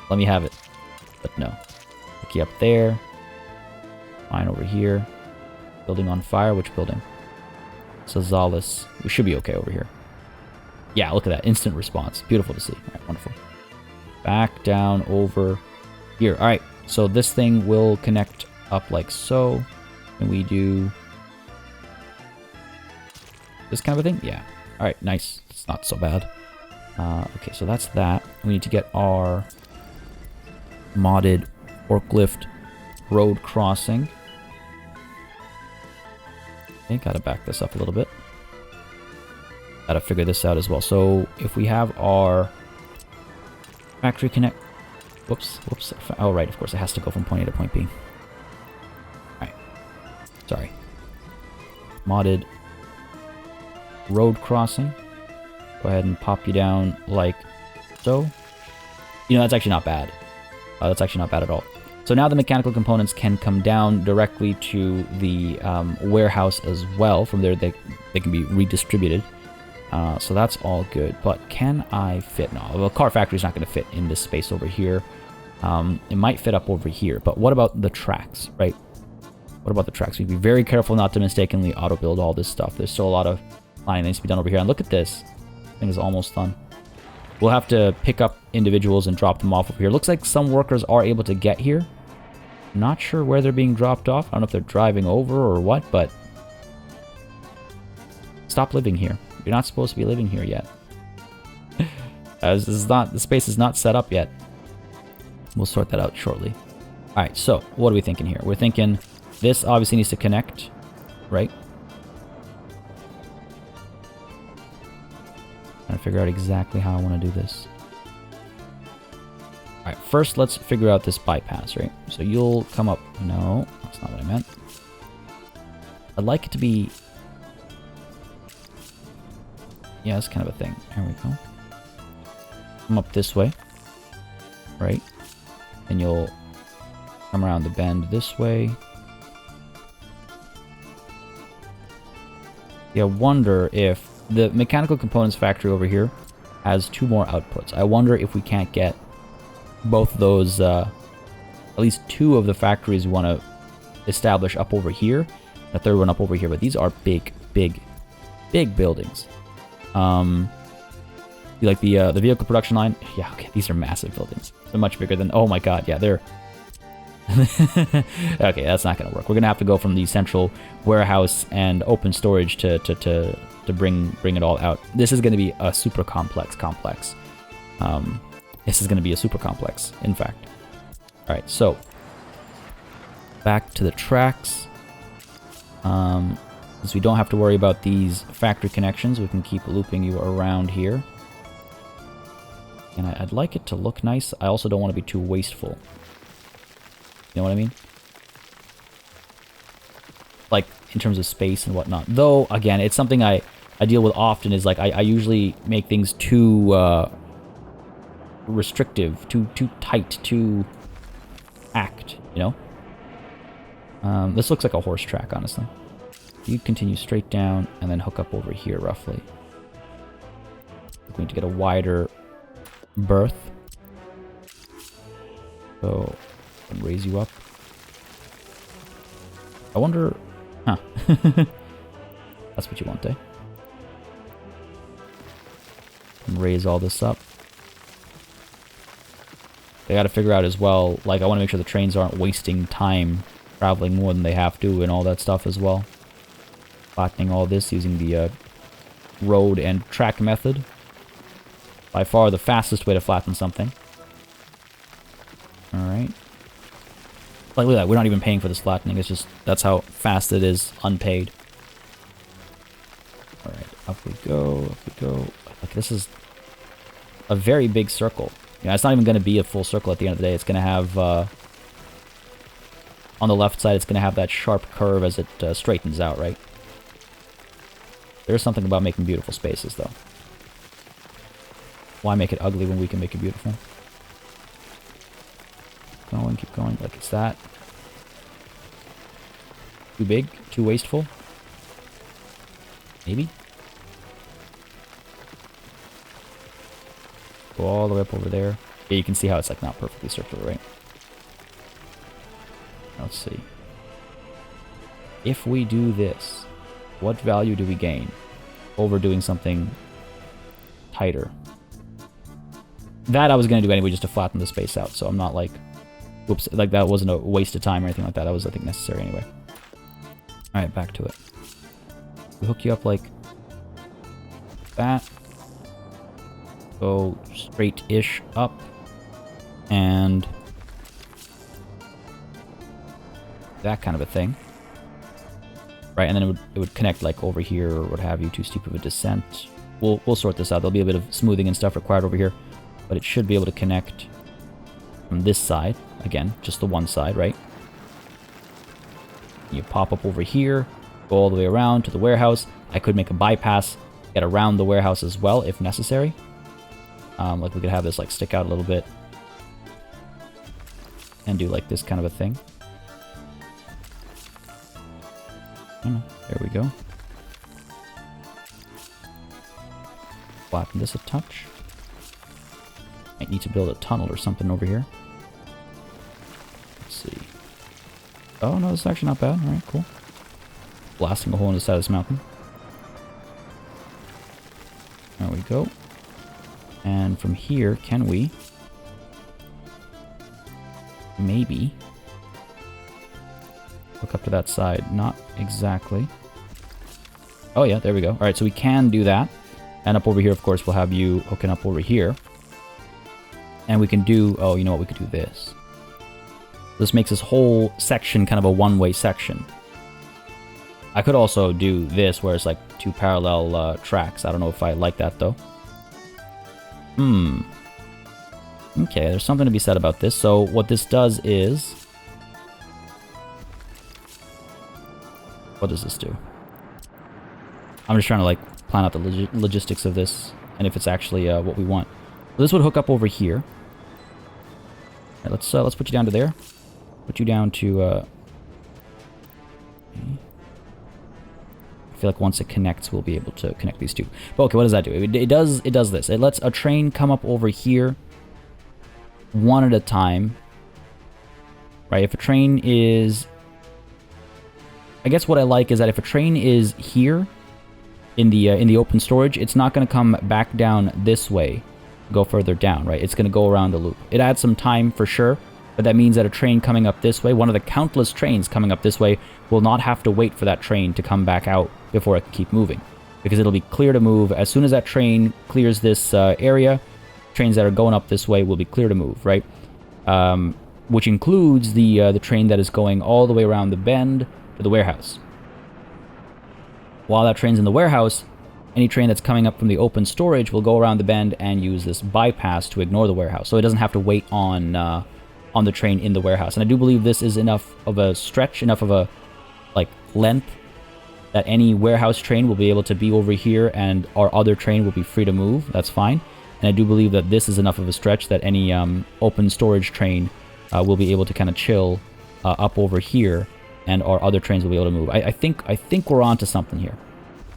Let me have it. But no. Hook you up there. Mine over here. Building on fire. Which building? Sazalis. We should be okay over here. Yeah, look at that. Instant response. Beautiful to see. Alright, wonderful. Back down over here. Alright, so this thing will connect up like so. And we do this kind of a thing? Yeah. Alright, nice. It's not so bad. Okay, so that's that. We need to get our modded forklift road crossing. Okay, gotta back this up a little bit. Gotta figure this out as well. So if we have our factory connect... Whoops. Oh, right, of course, it has to go from point A to point B. Alright. Sorry. Modded road crossing. Go ahead and pop you down like so. You know, that's actually not bad. That's actually not bad at all. So now the mechanical components can come down directly to the warehouse as well. From there, they can be redistributed. So that's all good. But can I fit? No, the car factory is not going to fit in this space over here. It might fit up over here. But what about the tracks, right? What about the tracks? We'd be very careful not to mistakenly auto-build all this stuff. There's still a lot of planning that needs to be done over here. And look at this. This thing is almost done. We'll have to pick up individuals and drop them off over here. Looks like some workers are able to get here. Not sure where they're being dropped off. I don't know if they're driving over or what, but stop living here. You're not supposed to be living here yet. The space is not set up yet. We'll sort that out shortly. All right, so what are we thinking here? We're thinking this obviously needs to connect, right? Trying to figure out exactly how I want to do this. All right, first let's figure out this bypass, right? So you'll come up. No, that's not what I meant. I'd like it to be... Yeah, that's kind of a thing. Here we go. Come up this way, right? And you'll come around the bend this way. Yeah, I wonder if the mechanical components factory over here has 2 more outputs. I wonder if we can't get both those, at least 2 of the factories we want to establish up over here, the 3rd one up over here. But these are big buildings. You like the vehicle production line? Yeah, okay, these are massive buildings. They're much bigger than... Oh my god, yeah, they're... Okay, that's not going to work. We're going to have to go from the central warehouse and open storage to bring it all out. This is going to be a super complex. This is going to be a super complex, in fact. All right, so back to the tracks. Since we don't have to worry about these factory connections, we can keep looping you around here. And I'd like it to look nice. I also don't want to be too wasteful. You know what I mean? Like, in terms of space and whatnot. Though, again, it's something I deal with often, is like, I usually make things too restrictive, too tight, too packed, you know? This looks like a horse track, honestly. You continue straight down and then hook up over here, roughly. We're going to get a wider berth. So, and raise you up. I wonder... Huh. That's what you want, eh? And raise all this up. They gotta figure out as well, like, I want to make sure the trains aren't wasting time traveling more than they have to and all that stuff as well. Flattening all this using the road and track method. By far the fastest way to flatten something. Alright. Like, look at that, we're not even paying for this flattening, it's just, that's how fast it is, unpaid. Alright, Up we go, up we go. Like, this is a very big circle. You know, it's not even going to be a full circle at the end of the day. It's going to have, on the left side, it's going to have that sharp curve as it straightens out, right? There's something about making beautiful spaces, though. Why make it ugly when we can make it beautiful? Keep going, like it's that. Too big? Too wasteful? Maybe? Go all the way up over there. Yeah, you can see how it's like not perfectly circular, right? Let's see. If we do this, what value do we gain over doing something tighter? That I was going to do anyway just to flatten the space out, so I'm not like, whoops, like that wasn't a waste of time or anything like that. That was, I think, necessary anyway. Alright, back to it. We hook you up like that. Go straight-ish up. And that kind of a thing. Right, and then it would connect like over here or what have you. Too steep of a descent. We'll sort this out. There'll be a bit of smoothing and stuff required over here. But it should be able to connect from this side. Again, just the one side, right? You pop up over here, go all the way around to the warehouse. I could make a bypass, get around the warehouse as well, if necessary. Like we could have this like stick out a little bit. And do like this kind of a thing. There we go. Flatten this a touch. Might need to build a tunnel or something over here. Let's see. Oh, no, this is actually not bad. Alright, cool. Blasting a hole in the side of this mountain. There we go. And from here, can we maybe hook up to that side? Not exactly. Oh yeah, there we go. Alright, so we can do that. And up over here, of course, we'll have you hooking up over here. And we can do, oh, you know what, we could do this. This makes this whole section kind of a one-way section. I could also do this where it's like two parallel tracks. I don't know if I like that, though. Okay, there's something to be said about this. So what this does is... What does this do? I'm just trying to, like, plan out the logistics of this and if it's actually what we want. So this would hook up over here. Right, let's put you down to there. Put you down to okay. I feel like once it connects, we'll be able to connect these two. But okay, what does that do? It does this. It lets a train come up over here one at a time. Right? If a train is, I guess what I like is that if a train is here in the open storage, it's not going to come back down this way, go further down, right? It's going to go around the loop. It adds some time for sure, but that means that a train coming up this way, one of the countless trains coming up this way, will not have to wait for that train to come back out before it can keep moving, because it'll be clear to move. As soon as that train clears this area, trains that are going up this way will be clear to move, right? Which includes the train that is going all the way around the bend to the warehouse. While that train's in the warehouse, any train that's coming up from the open storage will go around the bend and use this bypass to ignore the warehouse. So it doesn't have to wait on the train in the warehouse. And I do believe this is enough of a stretch, enough of a like length, that any warehouse train will be able to be over here and our other train will be free to move. That's fine. And I do believe that this is enough of a stretch that any open storage train will be able to kind of chill up over here, and our other trains will be able to move. I think we're onto something here.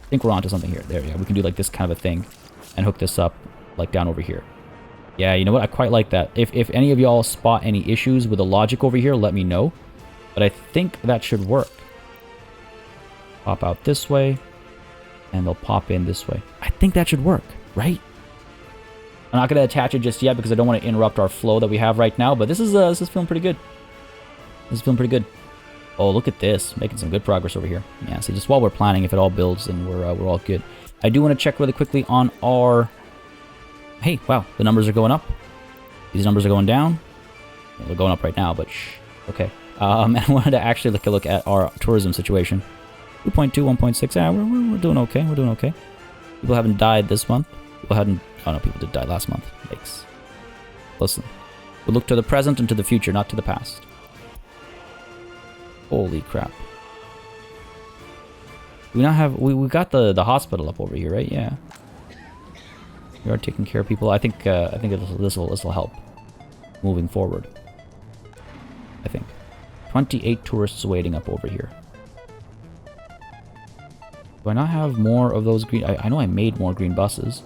There, yeah, we can do like this kind of a thing and hook this up like down over here. Yeah, you know what? I quite like that. If any of y'all spot any issues with the logic over here, let me know. But I think that should work. Pop out this way, and they'll pop in this way. I think that should work, right? I'm not going to attach it just yet because I don't want to interrupt our flow that we have right now, but this is feeling pretty good. Oh, look at this. Making some good progress over here. Yeah, so just while we're planning, if it all builds, then we're all good. I do want to check really quickly on our... Hey, wow, the numbers are going up. These numbers are going down. Well, they're going up right now, but shh. Okay. And I wanted to actually look at our tourism situation. 2.2, 1.6. Yeah, we're doing okay. People haven't died this month. People hadn't... Oh no, people did die last month. Yikes. Listen. We look to the present and to the future, not to the past. Holy crap. We now have... We got the hospital up over here, right? Yeah. We are taking care of people. I think this will help moving forward. I think. 28 tourists waiting up over here. Do I not have more of those green... I know I made more green buses.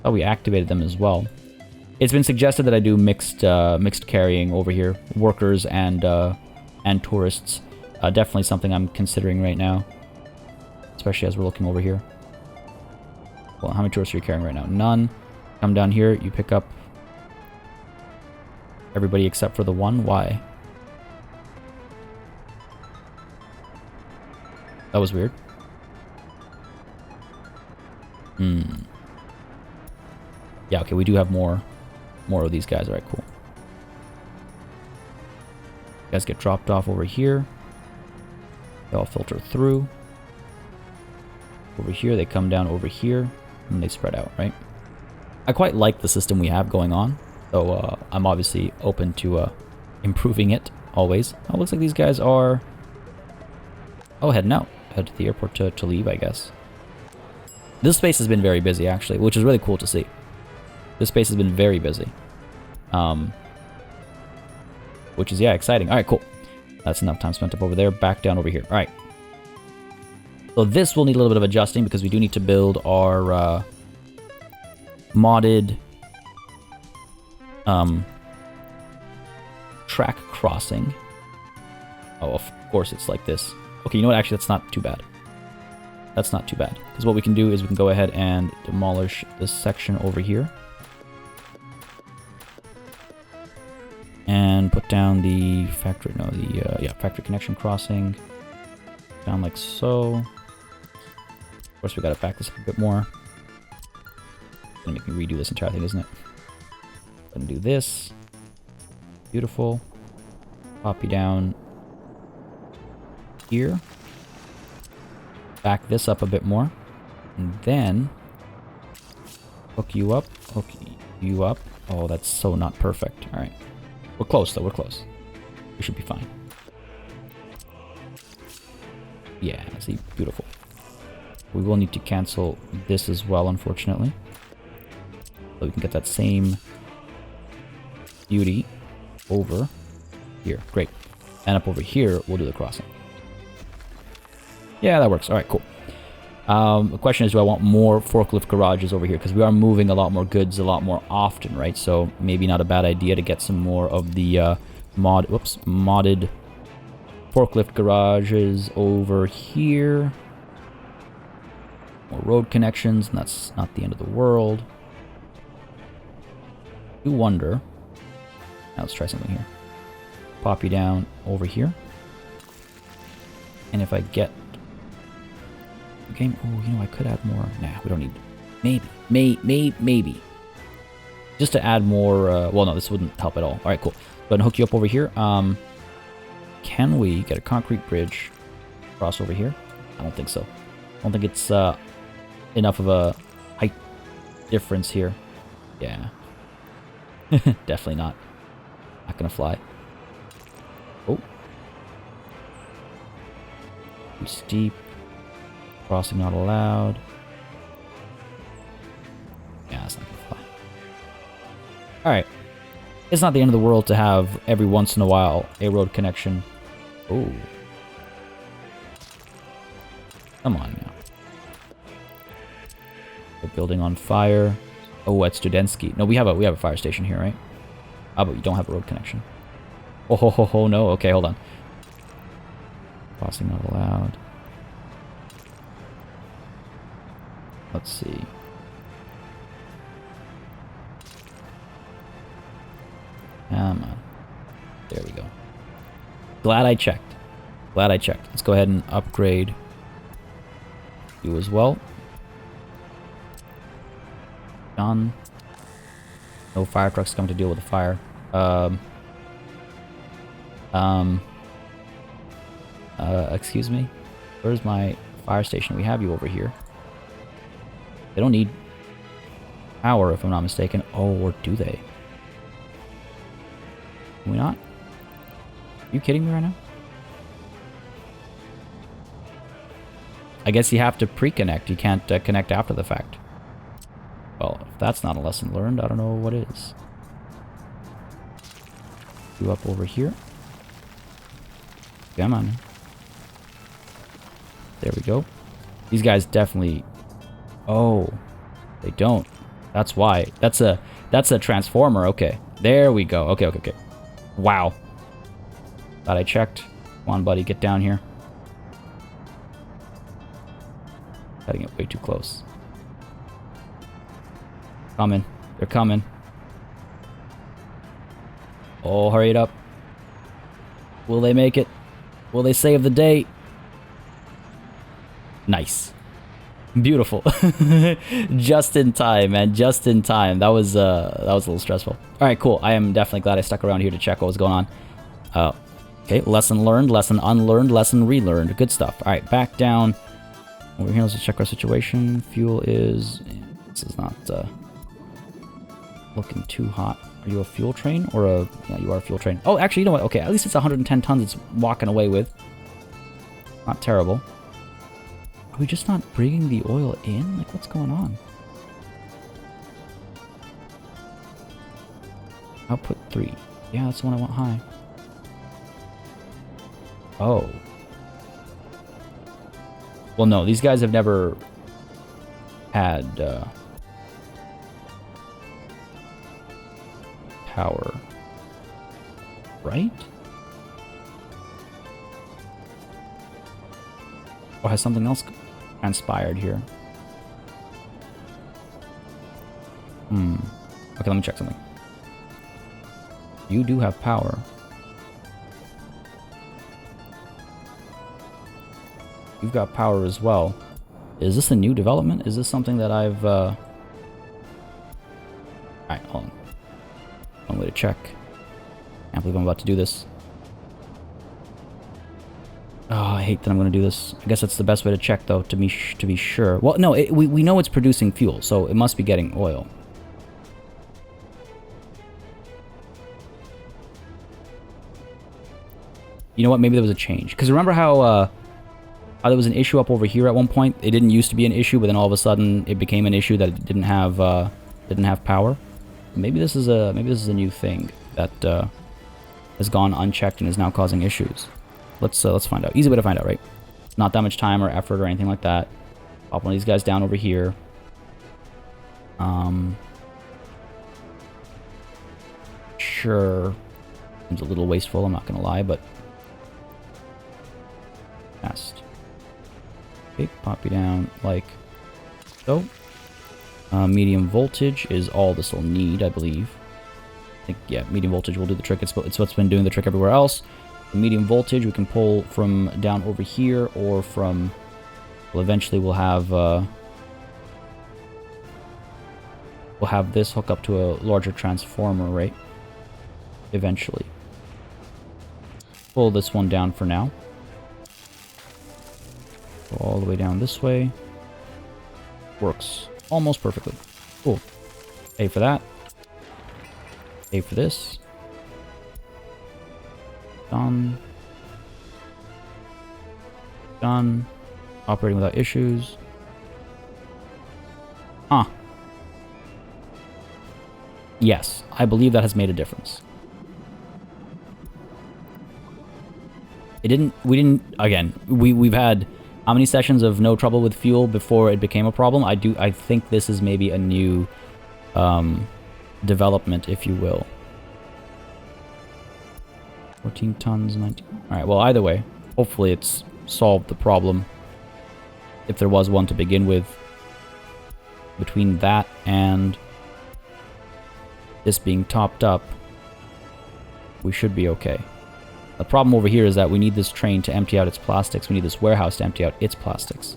Oh, we activated them as well. It's been suggested that I do mixed carrying over here. Workers and tourists. Definitely something I'm considering right now. Especially as we're looking over here. Well, how many tourists are you carrying right now? None. Come down here, you pick up everybody except for the one. Why? That was weird. Yeah, okay, we do have more of these guys. Alright, cool. You guys get dropped off over here. They all filter through. Over here, they come down over here, and they spread out, right? I quite like the system we have going on, so I'm obviously open to improving it, always. Oh, looks like these guys are... Oh, heading out. Head to the airport to leave, I guess. This space has been very busy, actually, which is really cool to see. This space has been very busy. Which is, yeah, exciting. Alright, cool. That's enough time spent up over there. Back down over here. Alright. So this will need a little bit of adjusting because we do need to build our modded track crossing. Oh, of course it's like this. Okay, you know what? Actually, that's not too bad. That's not too bad. Because what we can do is we can go ahead and demolish this section over here. And put down the factory, no, the, factory connection crossing. Down like so. Of course, we gotta back this up a bit more. It's gonna make me redo this entire thing, isn't it? Gonna do this. Beautiful. Pop you down here. Back this up a bit more. And then hook you up. Hook you up. Oh, that's so not perfect. Alright. We're close, though. We're close. We should be fine. Yeah, see? Beautiful. We will need to cancel this as well, unfortunately. So we can get that same beauty over here. Great. And up over here, we'll do the crossing. Yeah, that works. Alright, cool. The question is, do I want more forklift garages over here? Because we are moving a lot more goods a lot more often, right? So maybe not a bad idea to get some more of the modded forklift garages over here. More road connections, and that's not the end of the world. I do wonder. Now let's try something here. Pop you down over here. And if I get... game, oh, you know, I could add more. Nah, we don't need... Maybe. Just to add more... well, no, this wouldn't help at all. Alright, cool. Go ahead and hook you up over here. Can we get a concrete bridge across over here? I don't think so. I don't think it's enough of a height difference here. Yeah. Definitely not. Not gonna fly. Oh. Too steep. Crossing not allowed. Yeah, that's not gonna fly. Alright. It's not the end of the world to have, every once in a while, a road connection. Oh. Come on now. The building on fire. Oh, at Studensky. No, we have a fire station here, right? Ah, but we don't have a road connection. Oh, ho, ho, ho, no. Okay, hold on. Crossing not allowed. Let's see. Come on. There we go. Glad I checked. Glad I checked. Let's go ahead and upgrade you as well. Done. No fire trucks come to deal with the fire. Excuse me? Where's my fire station? We have you over here. They don't need power, if I'm not mistaken. Oh, or do they? Can we not? Are you kidding me right now? I guess you have to pre-connect. You can't connect after the fact. Well, if that's not a lesson learned, I don't know what is. You up over here. Come on. There we go. These guys definitely... Oh, they don't. That's why. That's a transformer. Okay. There we go. Okay, okay, okay. Wow. Thought I checked. Come on, buddy. Get down here. Cutting it way too close. Coming. They're coming. Oh, hurry it up. Will they make it? Will they save the day? Nice. Beautiful. Just in time, man. Just in time. That was a little stressful. All right, cool. I am definitely glad I stuck around here to check what was going on. Okay, lesson learned, lesson unlearned, lesson relearned. Good stuff. All right, back down. Over here, let's just check our situation. Fuel is... This is not looking too hot. Are you a fuel train or a... Yeah, you are a fuel train. Oh, actually, you know what? Okay, at least it's 110 tons it's walking away with. Not terrible. Are we just not bringing the oil in? Like, what's going on? Output 3. Yeah, that's the one I want high. Oh. Well, no, these guys have never had power. Right? Or has something else transpired here? Okay, let me check something. You do have power. You've got power as well. Is this a new development? Is this something that I've... Alright, hold on. One way to check. Can't believe I'm about to do this. Oh, I hate that I'm going to do this. I guess that's the best way to check, though, to be sure. Well, no, we know it's producing fuel, so it must be getting oil. You know what? Maybe there was a change. Because remember how there was an issue up over here at one point? It didn't used to be an issue, but then all of a sudden it became an issue that it didn't have power. Maybe this is a new thing that has gone unchecked and is now causing issues. Let's find out. Easy way to find out, right? Not that much time or effort or anything like that. Pop one of these guys down over here. Sure. Seems a little wasteful, I'm not gonna lie, but fast. Okay, pop you down like so. Medium voltage is all this will need, I believe. I think, yeah, medium voltage will do the trick. It's what's been doing the trick everywhere else. The medium voltage we can pull from down over here or from... Well, eventually we'll have this hook up to a larger transformer, right? Eventually. Pull this one down for now. Go all the way down this way. Works almost perfectly. Cool. A for that. A for this. Done. Done. Operating without issues. Huh. Yes, I believe that has made a difference. Again, we've had how many sessions of no trouble with fuel before it became a problem? I think this is maybe a new development, if you will. 14 tons, 19. Alright, well, either way, hopefully it's solved the problem, if there was one to begin with. Between that and this being topped up, we should be okay. The problem over here is that we need this train to empty out its plastics. We need this warehouse to empty out its plastics.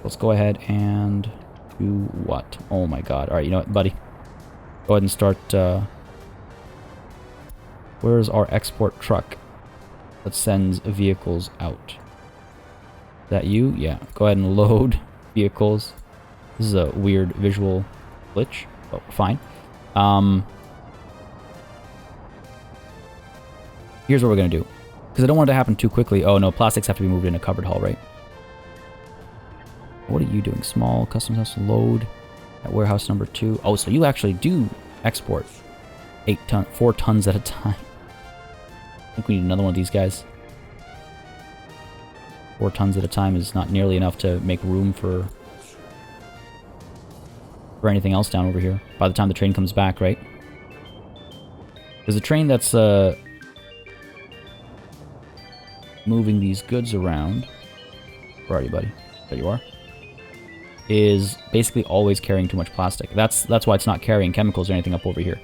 Let's go ahead and do what? Oh my god. Alright, you know what, buddy? Go ahead and start... Where's our export truck that sends vehicles out? Is that you? Yeah. Go ahead and load vehicles. This is a weird visual glitch, but fine. Here's what we're going to do. Because I don't want it to happen too quickly. Oh, no, plastics have to be moved in a covered hull, right? What are you doing? Small, custom house, load at warehouse number 2. Oh, so you actually do export 4 tons at a time. I think we need another one of these guys. 4 tons at a time is not nearly enough to make room for anything else down over here by the time the train comes back, right? There's a train that's moving these goods around. Where are you, buddy? There you are. Is basically always carrying too much plastic. That's why it's not carrying chemicals or anything up over here.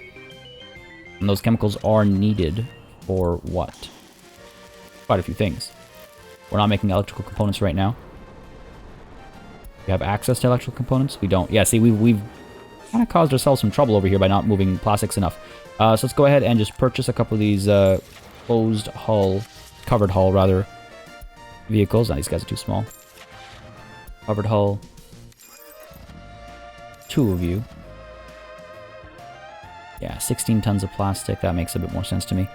And those chemicals are needed for what? Quite a few things. We're not making electrical components right now. We have access to electrical components? We don't. Yeah, see, we've kind of caused ourselves some trouble over here by not moving plastics enough. So let's go ahead and just purchase a couple of these closed hull, covered hull, rather, vehicles. Now, these guys are too small. Covered hull. 2 of you. Yeah, 16 tons of plastic. That makes a bit more sense to me.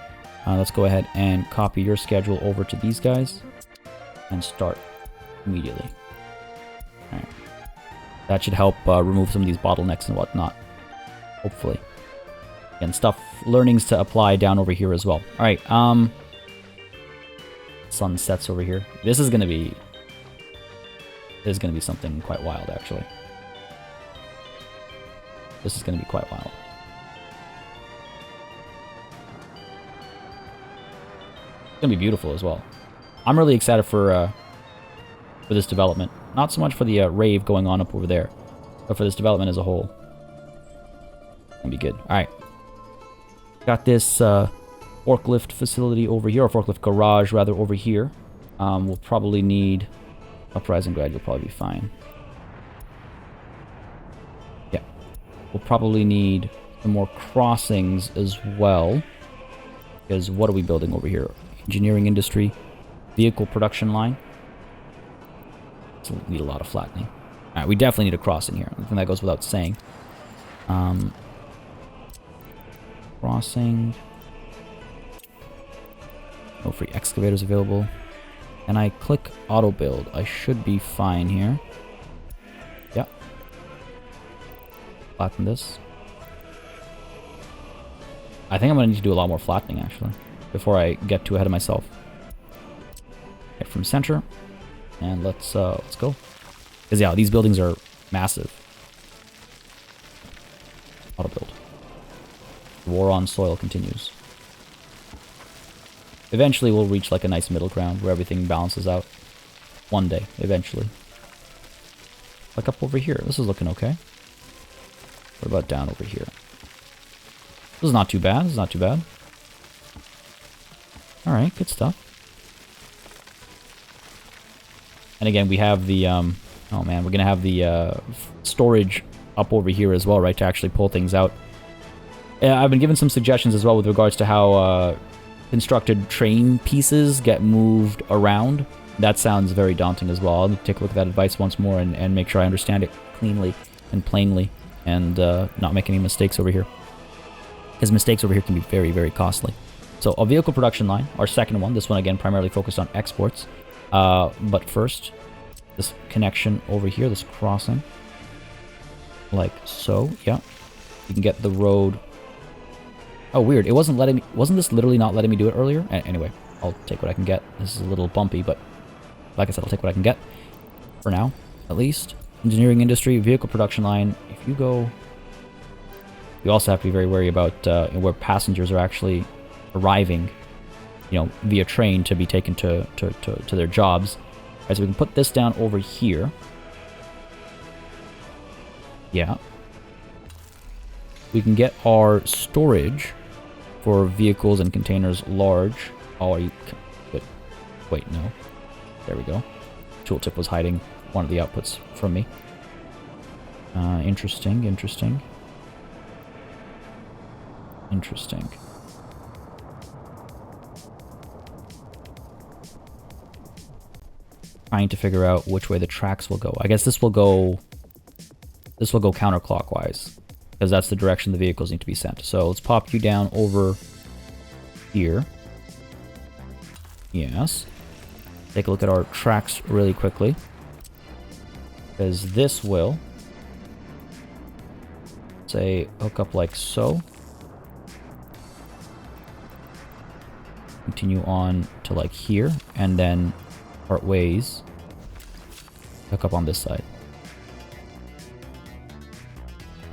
Let's go ahead and copy your schedule over to these guys and start immediately. All right. That should help remove some of these bottlenecks and whatnot. Hopefully. Again, learnings to apply down over here as well. All right. Sun sets over here. This is gonna be something quite wild, actually. This is gonna be quite wild. It's gonna be beautiful as well. I'm really excited for this development. Not so much for the rave going on up over there, but for this development as a whole. It's gonna be good. All right. Got this forklift facility over here, or forklift garage rather, over here. We'll probably need uprising grad. You'll probably be fine. Yeah. We'll probably need some more crossings as well. Because what are we building over here? Engineering industry, vehicle production line. So we need a lot of flattening. Alright, we definitely need a crossing here. I think that goes without saying. Crossing. No free excavators available. And I click auto build. I should be fine here. Yep. Flatten this. I think I'm going to need to do a lot more flattening, actually, before I get too ahead of myself. Get from center. And let's go. Because, yeah, these buildings are massive. Auto build. The war on soil continues. Eventually, we'll reach, like, a nice middle ground where everything balances out. One day, eventually. Like up over here. This is looking okay. What about down over here? This is not too bad. This is not too bad. Alright, good stuff. And again, we have the, oh man, we're going to have the storage up over here as well, right, to actually pull things out. I've been given some suggestions as well with regards to how constructed train pieces get moved around. That sounds very daunting as well. I'll need to take a look at that advice once more and make sure I understand it cleanly and plainly and not make any mistakes over here. Because mistakes over here can be very, very costly. So a vehicle production line, our second one. This one, again, primarily focused on exports. But first, this connection over here, this crossing. Like so, yeah. You can get the road. Oh, weird. It wasn't letting me... Wasn't this literally not letting me do it earlier? Anyway, I'll take what I can get. This is a little bumpy, but like I said, I'll take what I can get. For now, at least. Engineering industry, vehicle production line. If you go... You also have to be very wary about where passengers are actually arriving, you know, via train to be taken to their jobs. All right, so we can put this down over here. Yeah. We can get our storage for vehicles and containers large. Oh, are you... Good. Wait, no. There we go. Tooltip was hiding one of the outputs from me. Interesting, interesting. Interesting. trying to figure out which way the tracks will go. I guess this will go counterclockwise, because that's the direction the vehicles need to be sent. So let's pop you down over here. Yes. Take a look at our tracks really quickly, because this will, say, hook up like so. Continue on to like here, and then part ways, hook up on this side.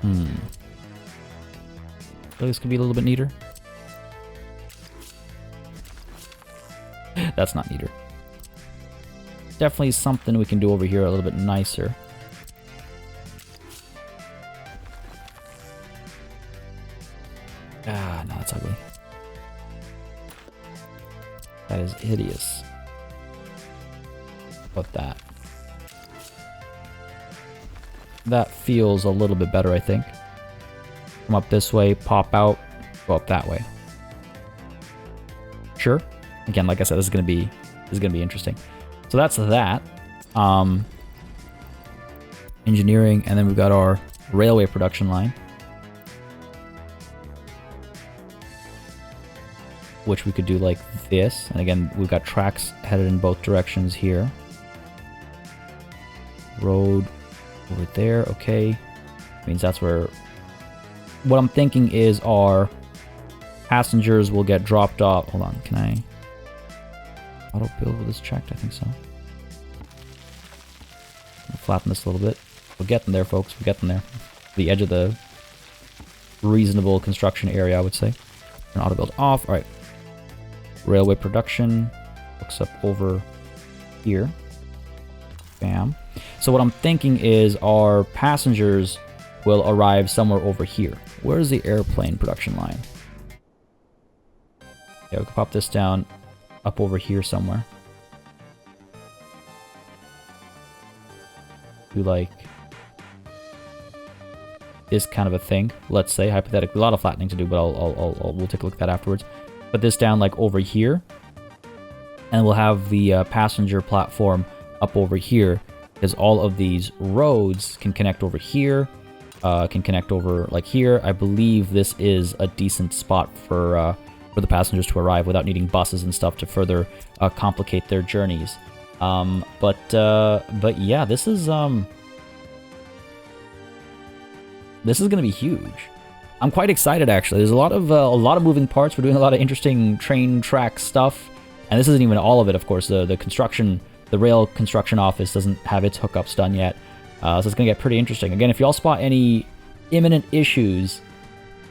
I feel like this could be a little bit neater. That's not neater. Definitely something we can do over here a little bit nicer. Ah, no, that's ugly. That is hideous. What that? That feels a little bit better, I think. Come up this way, pop out, go up that way. Sure. Again, like I said, this is gonna be interesting. So that's that. Engineering, and then we've got our railway production line, which we could do like this. And again, we've got tracks headed in both directions here. Road over there, okay. Means that's where... What I'm thinking is our passengers will get dropped off. Hold on, can I... Auto build with this checked? I think so. We'll flatten this a little bit. We're getting there, folks. We're getting there. The edge of the reasonable construction area, I would say. And auto build off. All right. Railway production hooks up over here. Bam. So what I'm thinking is our passengers will arrive somewhere over here. Where's the airplane production line? Yeah, we can pop this down up over here somewhere. Do like this kind of a thing, let's say, hypothetically. A lot of flattening to do, but we'll take a look at that afterwards. Put this down like over here, and we'll have the passenger platform up over here, because all of these roads can connect over here, can connect over like here. I believe this is a decent spot for the passengers to arrive without needing buses and stuff to further complicate their journeys. But yeah, this is gonna be huge. I'm quite excited, actually. There's a lot of moving parts. We're doing a lot of interesting train track stuff, and this isn't even all of it. Of course, the rail construction office doesn't have its hookups done yet, so it's gonna get pretty interesting. Again, if y'all spot any imminent issues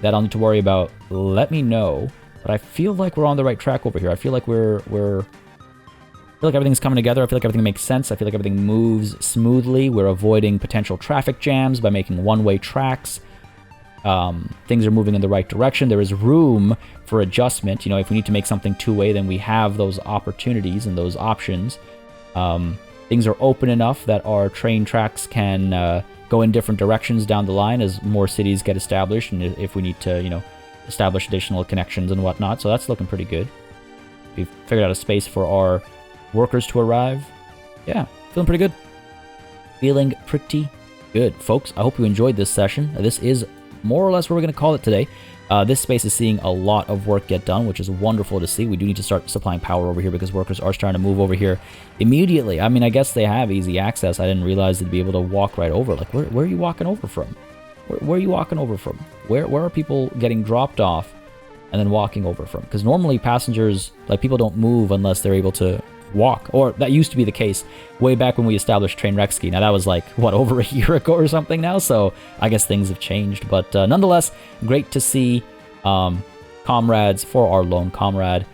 that I'll need to worry about, let me know. But I feel like we're on the right track over here. I feel like I feel like everything's coming together. I feel like everything makes sense. I feel like everything moves smoothly. We're avoiding potential traffic jams by making one-way tracks. Things are moving in the right direction. There is room for adjustment. You know, if we need to make something two-way, then we have those opportunities and those options. Things are open enough that our train tracks can go in different directions down the line as more cities get established, and if we need to, you know, establish additional connections and whatnot. So that's looking pretty good. We've figured out a space for our workers to arrive. Yeah, feeling pretty good. Feeling pretty good. Folks, I hope you enjoyed this session. This is more or less what we're going to call it today. This space is seeing a lot of work get done, which is wonderful to see. We do need to start supplying power over here because workers are starting to move over here immediately. I mean, I guess they have easy access. I didn't realize they'd be able to walk right over. Like, where are you walking over from? Where are you walking over from? Where are people getting dropped off and then walking over from? Because normally passengers, like, people don't move unless they're able to walk. Or that used to be the case way back when we established Train Rexkey. Now that was like, what, over a year ago or something now? So I guess things have changed. But nonetheless, great to see comrades for our lone comrade.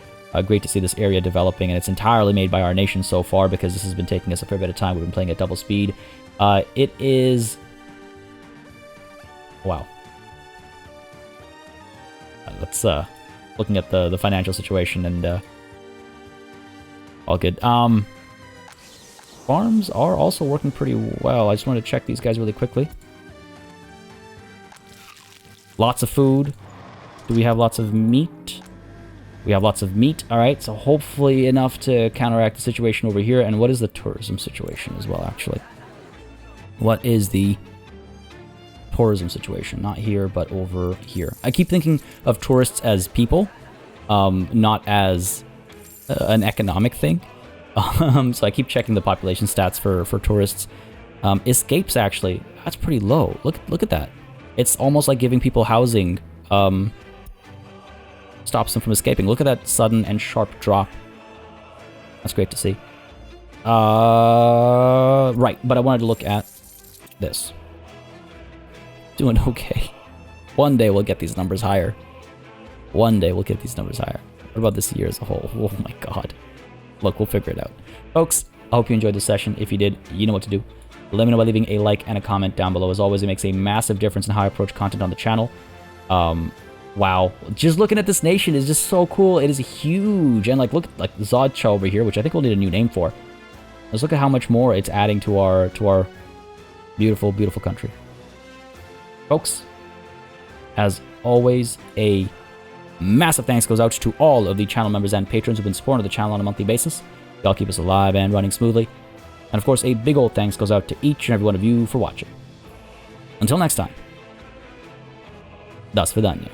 Great to see this area developing, and it's entirely made by our nation so far because this has been taking us a fair bit of time. We've been playing at double speed. It is... Wow. Let's looking at the financial situation and all good. Farms are also working pretty well. I just wanted to check these guys really quickly. Lots of food. Do we have lots of meat? We have lots of meat, alright, so hopefully enough to counteract the situation over here. And what is the tourism situation as well, actually? What is the tourism situation? Not here, but over here. I keep thinking of tourists as people, not as an economic thing. So I keep checking the population stats for tourists. Escapes, actually, that's pretty low. Look at that. It's almost like giving people housing stops them from escaping. Look at that sudden and sharp drop. That's great to see. Right, but I wanted to look at this. Doing okay. One day we'll get these numbers higher. One day we'll get these numbers higher. What about this year as a whole? Oh my god. Look, we'll figure it out. Folks, I hope you enjoyed the session. If you did, you know what to do. Let me know by leaving a like and a comment down below. As always, it makes a massive difference in how I approach content on the channel. Wow. Just looking at this nation is just so cool. It is huge. And like, look at like Zodcha over here, which I think we'll need a new name for. Let's look at how much more it's adding to our beautiful, beautiful country. Folks, as always, a massive thanks goes out to all of the channel members and patrons who've been supporting the channel on a monthly basis. Y'all keep us alive and running smoothly. And of course, a big old thanks goes out to each and every one of you for watching. Until next time, das vidanya.